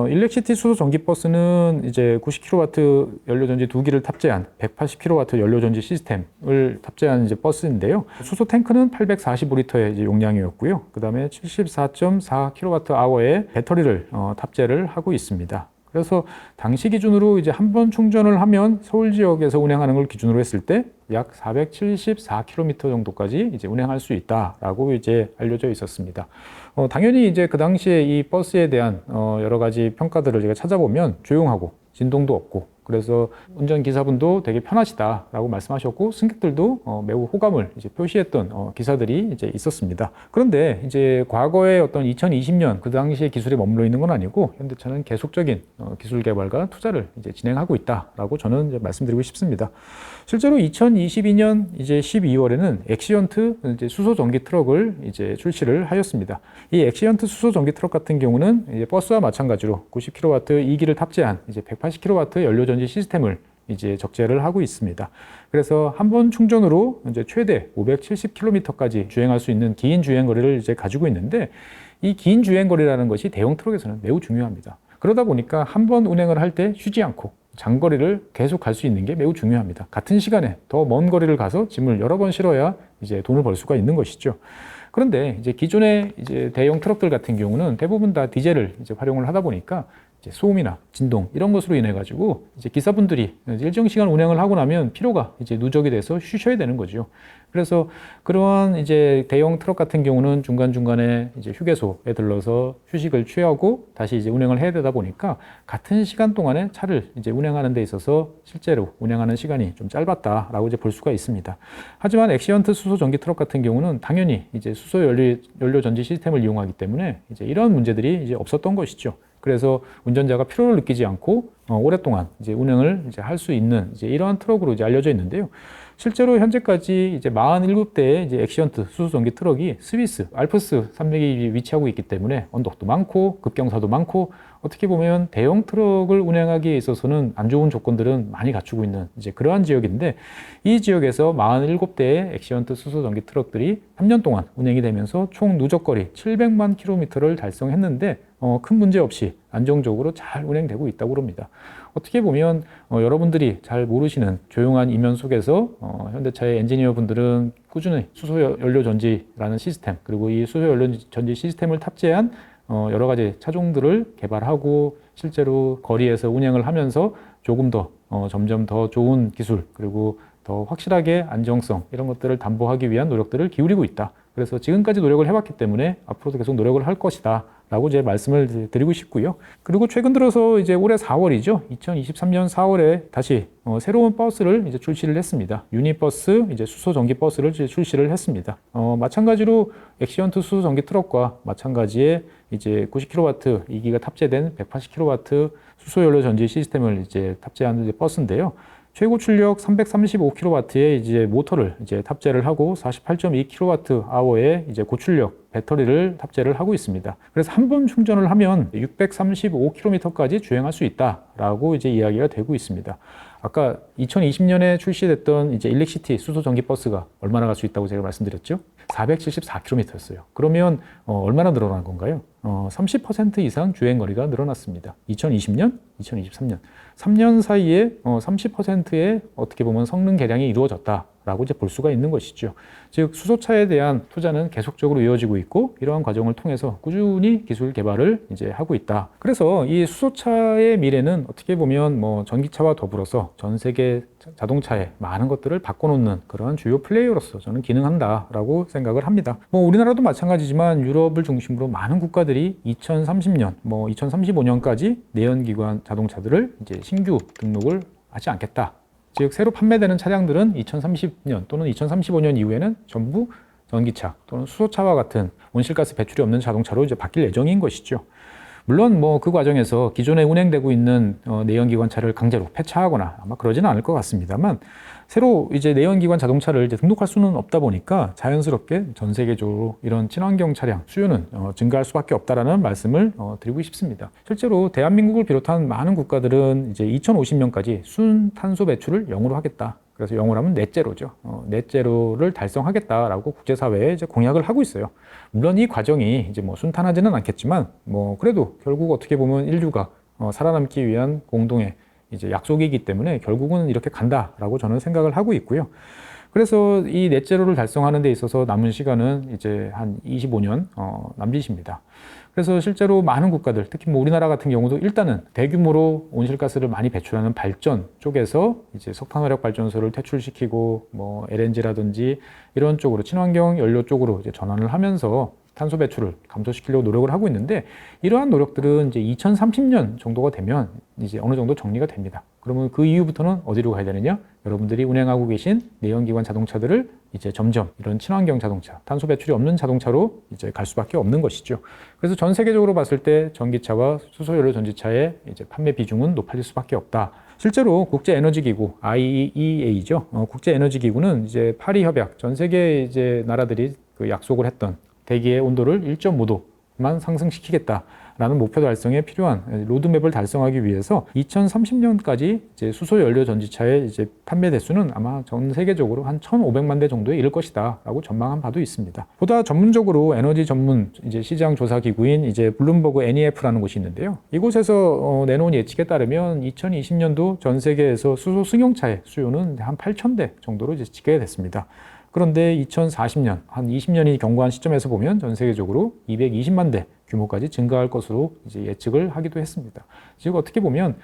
일렉시티 수소 전기 버스는 이제 90kW 연료 전지 2기를 탑재한 180kW 연료 전지 시스템을 탑재한 이제 버스인데요. 수소 탱크는 845리터의 이제 용량이었고요. 그다음에 74.4kWh의 배터리를 탑재를 하고 있습니다. 그래서 당시 기준으로 이제 한 번 충전을 하면 서울 지역에서 운행하는 걸 기준으로 했을 때 약 474km 정도까지 이제 운행할 수 있다라고 이제 알려져 있었습니다. 당연히 이제 그 당시에 이 버스에 대한 여러 가지 평가들을 제가 찾아보면 조용하고 진동도 없고 그래서 운전기사분도 되게 편하시다라고 말씀하셨고 승객들도 매우 호감을 이제 표시했던 기사들이 이제 있었습니다. 그런데 이제 과거에 어떤 2020년 그 당시의 기술에 머물러 있는 건 아니고 현대차는 계속적인 기술 개발과 투자를 이제 진행하고 있다라고 저는 이제 말씀드리고 싶습니다. 실제로 2022년 이제 12월에는 엑시언트 이제 수소 전기 트럭을 이제 출시를 하였습니다. 이 엑시언트 수소 전기 트럭 같은 경우는 이제 버스와 마찬가지로 90kW 2기를 탑재한 이제 180kW 연료 전지 시스템을 이제 적재를 하고 있습니다. 그래서 한 번 충전으로 이제 최대 570km까지 주행할 수 있는 긴 주행 거리를 이제 가지고 있는데 이 긴 주행 거리라는 것이 대형 트럭에서는 매우 중요합니다. 그러다 보니까 한 번 운행을 할 때 쉬지 않고 장거리를 계속 갈 수 있는 게 매우 중요합니다. 같은 시간에 더 먼 거리를 가서 짐을 여러 번 실어야 이제 돈을 벌 수가 있는 것이죠. 그런데 이제 기존의 이제 대형 트럭들 같은 경우는 대부분 다 디젤을 이제 활용을 하다 보니까 이제 소음이나 진동 이런 것으로 인해 가지고 이제 기사분들이 일정 시간 운행을 하고 나면 피로가 이제 누적이 돼서 쉬셔야 되는 거죠. 그래서 그러한 이제 대형 트럭 같은 경우는 중간중간에 이제 휴게소에 들러서 휴식을 취하고 다시 이제 운행을 해야 되다 보니까 같은 시간 동안에 차를 이제 운행하는 데 있어서 실제로 운행하는 시간이 좀 짧았다라고 이제 볼 수가 있습니다. 하지만 엑시언트 수소 전기 트럭 같은 경우는 당연히 이제 수소 연료 전지 시스템을 이용하기 때문에 이제 이런 문제들이 이제 없었던 것이죠. 그래서 운전자가 피로를 느끼지 않고 오랫동안 이제 운행을 이제 할 수 있는 이제 이러한 트럭으로 이제 알려져 있는데요. 실제로 현재까지 이제 47대의 이제 엑시언트 수소 전기 트럭이 스위스 알프스 산맥이 위치하고 있기 때문에 언덕도 많고 급경사도 많고 어떻게 보면 대형 트럭을 운행하기에 있어서는 안 좋은 조건들은 많이 갖추고 있는 이제 그러한 지역인데 이 지역에서 47대의 엑시언트 수소 전기 트럭들이 3년 동안 운행이 되면서 총 누적거리 700만 킬로미터를 달성했는데 큰 문제 없이 안정적으로 잘 운행되고 있다고 합니다. 어떻게 보면 여러분들이 잘 모르시는 조용한 이면 속에서 현대차의 엔지니어 분들은 꾸준히 수소 연료 전지라는 시스템 그리고 이 수소 연료 전지 시스템을 탑재한 여러 가지 차종들을 개발하고 실제로 거리에서 운행을 하면서 조금 더 점점 더 좋은 기술 그리고 더 확실하게 안정성 이런 것들을 담보하기 위한 노력들을 기울이고 있다. 그래서 지금까지 노력을 해왔기 때문에 앞으로도 계속 노력을 할 것이다. 라고 이제 말씀을 드리고 싶고요. 그리고 최근 들어서 이제 올해 4월이죠. 2023년 4월에 다시 새로운 버스를 이제 출시를 했습니다. 유니버스 이제 수소 전기 버스를 이제 출시를 했습니다. 마찬가지로 엑시언트 수소 전기 트럭과 마찬가지의 이제 90kW 2기가 탑재된 180kW 수소 연료 전지 시스템을 이제 탑재한 이제 버스인데요. 최고 출력 335kW의 이제 모터를 이제 탑재를 하고 48.2kWh의 이제 고출력 배터리를 탑재를 하고 있습니다. 그래서 한 번 충전을 하면 635km까지 주행할 수 있다라고 이제 이야기가 되고 있습니다. 아까 2020년에 출시됐던 이제 일렉시티 수소 전기 버스가 얼마나 갈 수 있다고 제가 말씀드렸죠? 474km였어요. 그러면 얼마나 늘어난 건가요? 30% 이상 주행 거리가 늘어났습니다. 2020년, 2023년. 3년 사이에 30%의 어떻게 보면 성능 개량이 이루어졌다. 라고 이제 볼 수가 있는 것이죠. 즉 수소차에 대한 투자는 계속적으로 이어지고 있고 이러한 과정을 통해서 꾸준히 기술 개발을 이제 하고 있다. 그래서 이 수소차의 미래는 어떻게 보면 뭐 전기차와 더불어서 전 세계 자동차의 많은 것들을 바꿔놓는 그런 주요 플레이어로서 저는 기능한다라고 생각을 합니다. 뭐 우리나라도 마찬가지지만 유럽을 중심으로 많은 국가들이 2030년, 뭐 2035년까지 내연기관 자동차들을 이제 신규 등록을 하지 않겠다. 즉 새로 판매되는 차량들은 2030년 또는 2035년 이후에는 전부 전기차 또는 수소차와 같은 온실가스 배출이 없는 자동차로 이제 바뀔 예정인 것이죠. 물론 뭐 그 과정에서 기존에 운행되고 있는 내연기관차를 강제로 폐차하거나 아마 그러지는 않을 것 같습니다만 새로 이제 내연기관 자동차를 이제 등록할 수는 없다 보니까 자연스럽게 전 세계적으로 이런 친환경 차량 수요는 증가할 수밖에 없다라는 말씀을 드리고 싶습니다. 실제로 대한민국을 비롯한 많은 국가들은 이제 2050년까지 순탄소 배출을 0으로 하겠다. 그래서 0으로 하면 넷제로죠. 넷제로를 달성하겠다라고 국제사회에 이제 공약을 하고 있어요. 물론 이 과정이 이제 뭐 순탄하지는 않겠지만 뭐 그래도 결국 어떻게 보면 인류가 살아남기 위한 공동의 이제 약속이기 때문에 결국은 이렇게 간다라고 저는 생각을 하고 있고요. 그래서 이 넷제로를 달성하는 데 있어서 남은 시간은 이제 한 25년 남짓입니다. 그래서 실제로 많은 국가들, 특히 뭐 우리나라 같은 경우도 일단은 대규모로 온실가스를 많이 배출하는 발전 쪽에서 이제 석탄화력 발전소를 퇴출시키고 뭐 LNG라든지 이런 쪽으로 친환경 연료 쪽으로 이제 전환을 하면서 탄소 배출을 감소시키려고 노력을 하고 있는데 이러한 노력들은 이제 2030년 정도가 되면 이제 어느 정도 정리가 됩니다. 그러면 그 이후부터는 어디로 가야 되느냐? 여러분들이 운행하고 계신 내연기관 자동차들을 이제 점점 이런 친환경 자동차, 탄소 배출이 없는 자동차로 이제 갈 수밖에 없는 것이죠. 그래서 전 세계적으로 봤을 때 전기차와 수소연료 전지차의 이제 판매 비중은 높아질 수밖에 없다. 실제로 국제에너지기구 IEA죠. 국제에너지기구는 이제 파리 협약, 전 세계 이제 나라들이 그 약속을 했던 대기의 온도를 1.5도만 상승시키겠다라는 목표 달성에 필요한 로드맵을 달성하기 위해서 2030년까지 이제 수소 연료 전지차의 이제 판매 대수는 아마 전 세계적으로 한 1,500만 대 정도에 이를 것이다라고 전망한 바도 있습니다. 보다 전문적으로 에너지 전문 이제 시장 조사 기구인 이제 블룸버그 NEF라는 곳이 있는데요. 이곳에서 내놓은 예측에 따르면 2020년도 전 세계에서 수소 승용차의 수요는 한 8,000대 정도로 이제 지게 됐습니다. 그런데 2040년, 한 20년이 경과한 시점에서 보면 전 세계적으로 220만 대 규모까지 증가할 것으로 이제 예측을 하기도 했습니다. 즉 어떻게 보면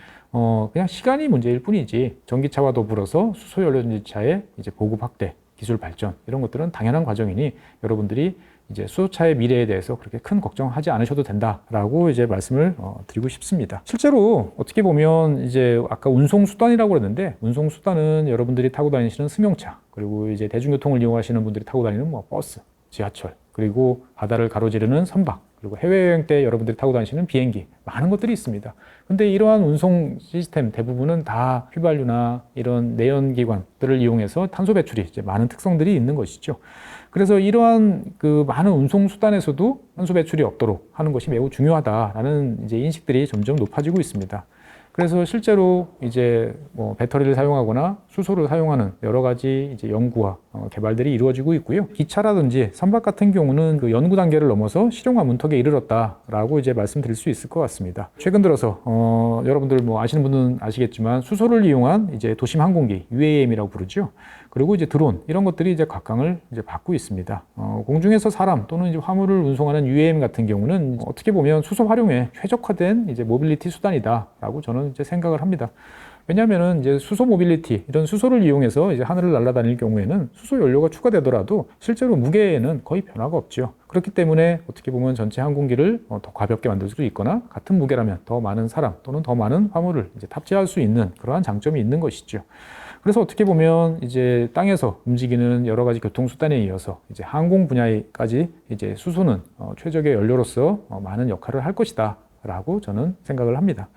그냥 시간이 문제일 뿐이지 전기차와 더불어서 수소연료전지차의 이제 보급 확대, 기술 발전 이런 것들은 당연한 과정이니 여러분들이 이제 수소차의 미래에 대해서 그렇게 큰 걱정하지 않으셔도 된다라고 이제 말씀을 드리고 싶습니다. 실제로 어떻게 보면 이제 아까 운송 수단이라고 그랬는데 운송 수단은 여러분들이 타고 다니시는 승용차 그리고 이제 대중교통을 이용하시는 분들이 타고 다니는 뭐 버스, 지하철 그리고 바다를 가로지르는 선박 그리고 해외여행 때 여러분들이 타고 다니시는 비행기 많은 것들이 있습니다. 근데 이러한 운송 시스템 대부분은 다 휘발유나 이런 내연기관들을 이용해서 탄소 배출이 이제 많은 특성들이 있는 것이죠. 그래서 이러한 그 많은 운송 수단에서도 탄소 배출이 없도록 하는 것이 매우 중요하다라는 이제 인식들이 점점 높아지고 있습니다. 그래서 실제로 이제 뭐 배터리를 사용하거나 수소를 사용하는 여러 가지 이제 연구와 개발들이 이루어지고 있고요. 기차라든지 선박 같은 경우는 그 연구 단계를 넘어서 실용화 문턱에 이르렀다라고 이제 말씀드릴 수 있을 것 같습니다. 최근 들어서 여러분들 뭐 아시는 분은 아시겠지만 수소를 이용한 이제 도심 항공기 UAM이라고 부르죠. 그리고 이제 드론 이런 것들이 이제 각광을 이제 받고 있습니다. 공중에서 사람 또는 이제 화물을 운송하는 UAM 같은 경우는 어떻게 보면 수소 활용에 최적화된 이제 모빌리티 수단이다라고 저는 이제 생각을 합니다. 왜냐하면은 이제 수소 모빌리티 이런 수소를 이용해서 이제 하늘을 날아다닐 경우에는 수소 연료가 추가되더라도 실제로 무게에는 거의 변화가 없죠. 그렇기 때문에 어떻게 보면 전체 항공기를 더 가볍게 만들 수 있거나 같은 무게라면 더 많은 사람 또는 더 많은 화물을 이제 탑재할 수 있는 그러한 장점이 있는 것이죠. 그래서 어떻게 보면 이제 땅에서 움직이는 여러 가지 교통수단에 이어서 이제 항공 분야까지 이제 수소는 최적의 연료로서 많은 역할을 할 것이다라고 저는 생각을 합니다.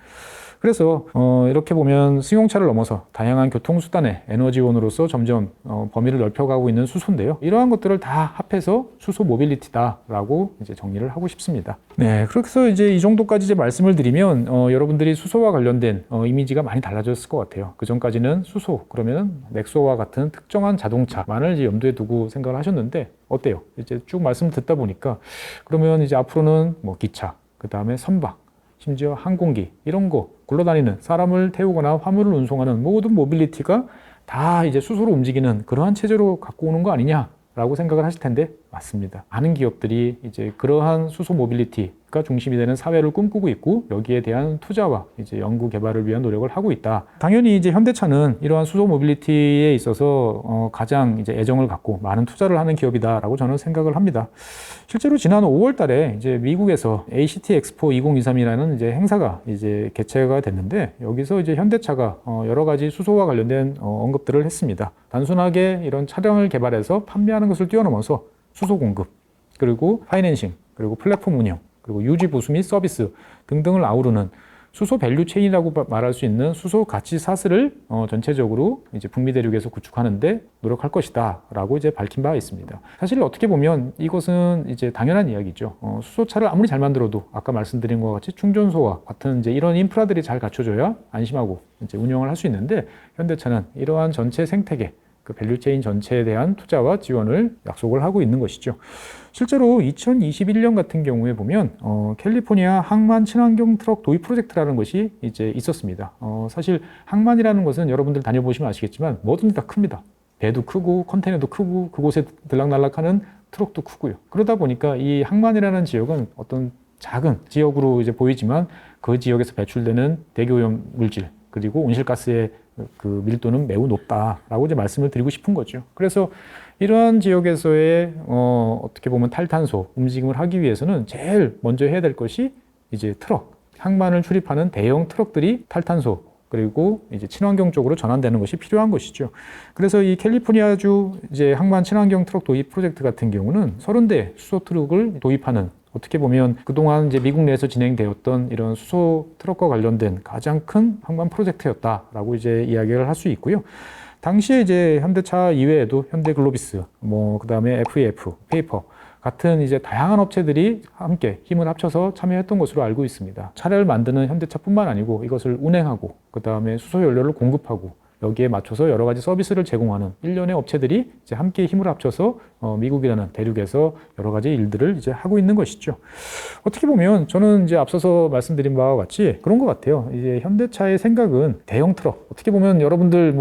그래서 이렇게 보면 승용차를 넘어서 다양한 교통수단의 에너지원으로서 점점 범위를 넓혀가고 있는 수소인데요. 이러한 것들을 다 합해서 수소 모빌리티다라고 이제 정리를 하고 싶습니다. 네, 그래서 이제 이 정도까지 이제 말씀을 드리면 여러분들이 수소와 관련된 이미지가 많이 달라졌을 것 같아요. 그 전까지는 수소 그러면 넥소와 같은 특정한 자동차만을 이제 염두에 두고 생각을 하셨는데 어때요? 이제 쭉 말씀 듣다 보니까 그러면 이제 앞으로는 뭐 기차, 그 다음에 선박, 심지어 항공기 이런 거 굴러다니는 사람을 태우거나 화물을 운송하는 모든 모빌리티가 다 이제 수소로 움직이는 그러한 체제로 갖고 오는 거 아니냐라고 생각을 하실 텐데 맞습니다. 많은 기업들이 이제 그러한 수소 모빌리티가 중심이 되는 사회를 꿈꾸고 있고 여기에 대한 투자와 이제 연구 개발을 위한 노력을 하고 있다. 당연히 이제 현대차는 이러한 수소 모빌리티에 있어서 가장 이제 애정을 갖고 많은 투자를 하는 기업이다라고 저는 생각을 합니다. 실제로 지난 5월 달에 이제 미국에서 ACT 엑스포 2023이라는 이제 행사가 이제 개최가 됐는데 여기서 이제 현대차가 여러 가지 수소와 관련된 언급들을 했습니다. 단순하게 이런 차량을 개발해서 판매하는 것을 뛰어넘어서 수소 공급, 그리고 파이낸싱, 그리고 플랫폼 운영, 그리고 유지 보수 및 서비스 등등을 아우르는 수소 밸류 체인이라고 말할 수 있는 수소 가치 사슬을 전체적으로 이제 북미 대륙에서 구축하는데 노력할 것이다라고 이제 밝힌 바가 있습니다. 사실 어떻게 보면 이것은 이제 당연한 이야기죠. 수소차를 아무리 잘 만들어도 아까 말씀드린 것과 같이 충전소와 같은 이제 이런 인프라들이 잘 갖춰져야 안심하고 이제 운영을 할 수 있는데 현대차는 이러한 전체 생태계 그 밸류체인 전체에 대한 투자와 지원을 약속을 하고 있는 것이죠. 실제로 2021년 같은 경우에 보면 캘리포니아 항만 친환경 트럭 도입 프로젝트라는 것이 이제 있었습니다. 사실 항만이라는 것은 여러분들 다녀보시면 아시겠지만 뭐든지 다 큽니다. 배도 크고 컨테이너도 크고 그곳에 들락날락하는 트럭도 크고요. 그러다 보니까 이 항만이라는 지역은 어떤 작은 지역으로 이제 보이지만 그 지역에서 배출되는 대기오염 물질 그리고 온실가스의 그 밀도는 매우 높다라고 이제 말씀을 드리고 싶은 거죠. 그래서 이러한 지역에서의 어떻게 보면 탈탄소 움직임을 하기 위해서는 제일 먼저 해야 될 것이 이제 트럭, 항만을 출입하는 대형 트럭들이 탈탄소 그리고 이제 친환경 쪽으로 전환되는 것이 필요한 것이죠. 그래서 이 캘리포니아주 이제 항만 친환경 트럭 도입 프로젝트 같은 경우는 30대 수소 트럭을 도입하는 어떻게 보면 그동안 이제 미국 내에서 진행되었던 이런 수소 트럭과 관련된 가장 큰 항만 프로젝트였다라고 이제 이야기를 할 수 있고요. 당시에 이제 현대차 이외에도 현대글로비스, 그다음에 FEF, 페이퍼 같은 이제 다양한 업체들이 함께 힘을 합쳐서 참여했던 것으로 알고 있습니다. 차를 만드는 현대차뿐만 아니고 이것을 운행하고 그다음에 수소 연료를 공급하고 여기에 맞춰서 여러 가지 서비스를 제공하는 일련의 업체들이 이제 함께 힘을 합쳐서 미국이라는 대륙에서 여러 가지 일들을 이제 하고 있는 것이죠. 어떻게 보면 저는 이제 앞서서 말씀드린 바와 같이 그런 것 같아요. 이제 현대차의 생각은 대형 트럭. 어떻게 보면 여러분들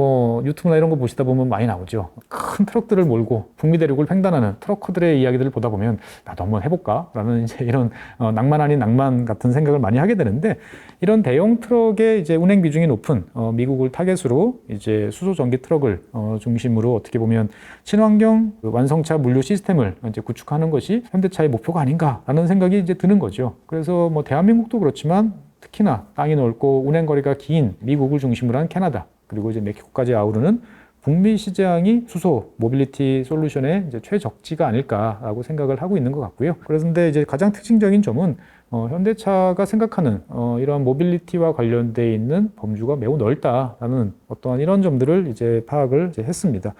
유튜브나 이런 거 보시다 보면 많이 나오죠. 큰 트럭들을 몰고 북미 대륙을 횡단하는 트럭커들의 이야기들을 보다 보면 나도 한번 해볼까라는 이제 이런 낭만 아닌 낭만 같은 생각을 많이 하게 되는데 이런 대형 트럭의 이제 운행 비중이 높은 미국을 타겟으로 이제 수소 전기 트럭을 중심으로 어떻게 보면 친환경 완성차 물류 시스템을 이제 구축하는 것이 현대차의 목표가 아닌가라는 생각이 이제 드는 거죠. 그래서 대한민국도 그렇지만 특히나 땅이 넓고 운행 거리가 긴 미국을 중심으로 한 캐나다 그리고 이제 멕시코까지 아우르는 북미 시장이 수소 모빌리티 솔루션의 이제 최적지가 아닐까라고 생각을 하고 있는 것 같고요. 그런데 이제 가장 특징적인 점은 현대차가 생각하는 이러한 모빌리티와 관련되어 있는 범주가 매우 넓다라는 어떠한 이런 점들을 이제 파악을 이제 했습니다.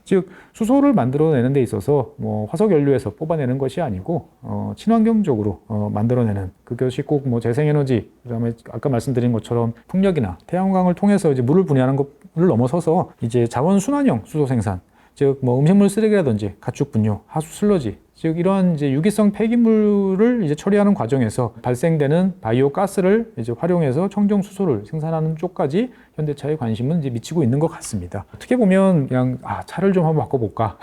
즉 수소를 만들어내는 데 있어서 화석 연료에서 뽑아내는 것이 아니고 친환경적으로 만들어내는 그것이 꼭 재생에너지 그다음에 아까 말씀드린 것처럼 풍력이나 태양광을 통해서 이제 물을 분해하는 것을 넘어서서 이제 자원 순환형 수소 생산 즉 음식물 쓰레기라든지 가축 분뇨, 하수 슬러지 즉 이러한 이제 유기성 폐기물을 이제 처리하는 과정에서 발생되는 바이오 가스를 이제 활용해서 청정 수소를 생산하는 쪽까지 현대차의 관심은 이제 미치고 있는 것 같습니다. 어떻게 보면 그냥 차를 좀 한번 바꿔볼까?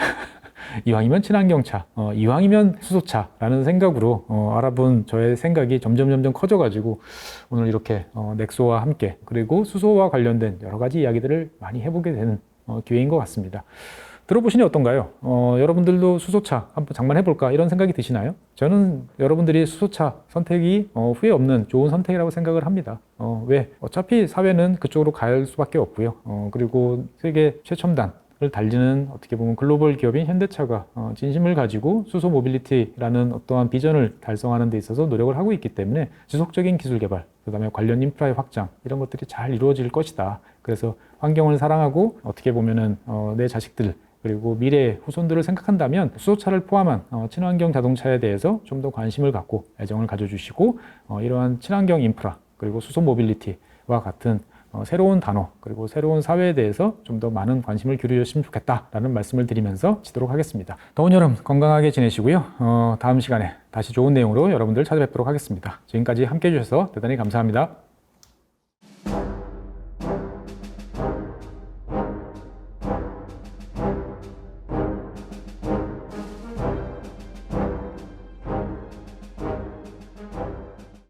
이왕이면 친환경차, 이왕이면 수소차라는 생각으로 알아본 저의 생각이 점점 커져가지고 오늘 이렇게 넥소와 함께 그리고 수소와 관련된 여러 가지 이야기들을 많이 해보게 되는 기회인 것 같습니다. 들어보시니 어떤가요? 여러분들도 수소차 한번 장만해볼까 이런 생각이 드시나요? 저는 여러분들이 수소차 선택이 후회 없는 좋은 선택이라고 생각을 합니다. 왜? 어차피 사회는 그쪽으로 갈 수밖에 없고요. 그리고 세계 최첨단을 달리는 어떻게 보면 글로벌 기업인 현대차가 진심을 가지고 수소 모빌리티라는 어떠한 비전을 달성하는 데 있어서 노력을 하고 있기 때문에 지속적인 기술 개발, 그 다음에 관련 인프라의 확장 이런 것들이 잘 이루어질 것이다. 그래서 환경을 사랑하고 어떻게 보면은 내 자식들 그리고 미래의 후손들을 생각한다면 수소차를 포함한 친환경 자동차에 대해서 좀 더 관심을 갖고 애정을 가져주시고 이러한 친환경 인프라 그리고 수소 모빌리티와 같은 새로운 단어 그리고 새로운 사회에 대해서 좀 더 많은 관심을 기울여주시면 좋겠다라는 말씀을 드리면서 지도록 하겠습니다. 더운 여름 건강하게 지내시고요. 다음 시간에 다시 좋은 내용으로 여러분들 찾아뵙도록 하겠습니다. 지금까지 함께해 주셔서 대단히 감사합니다.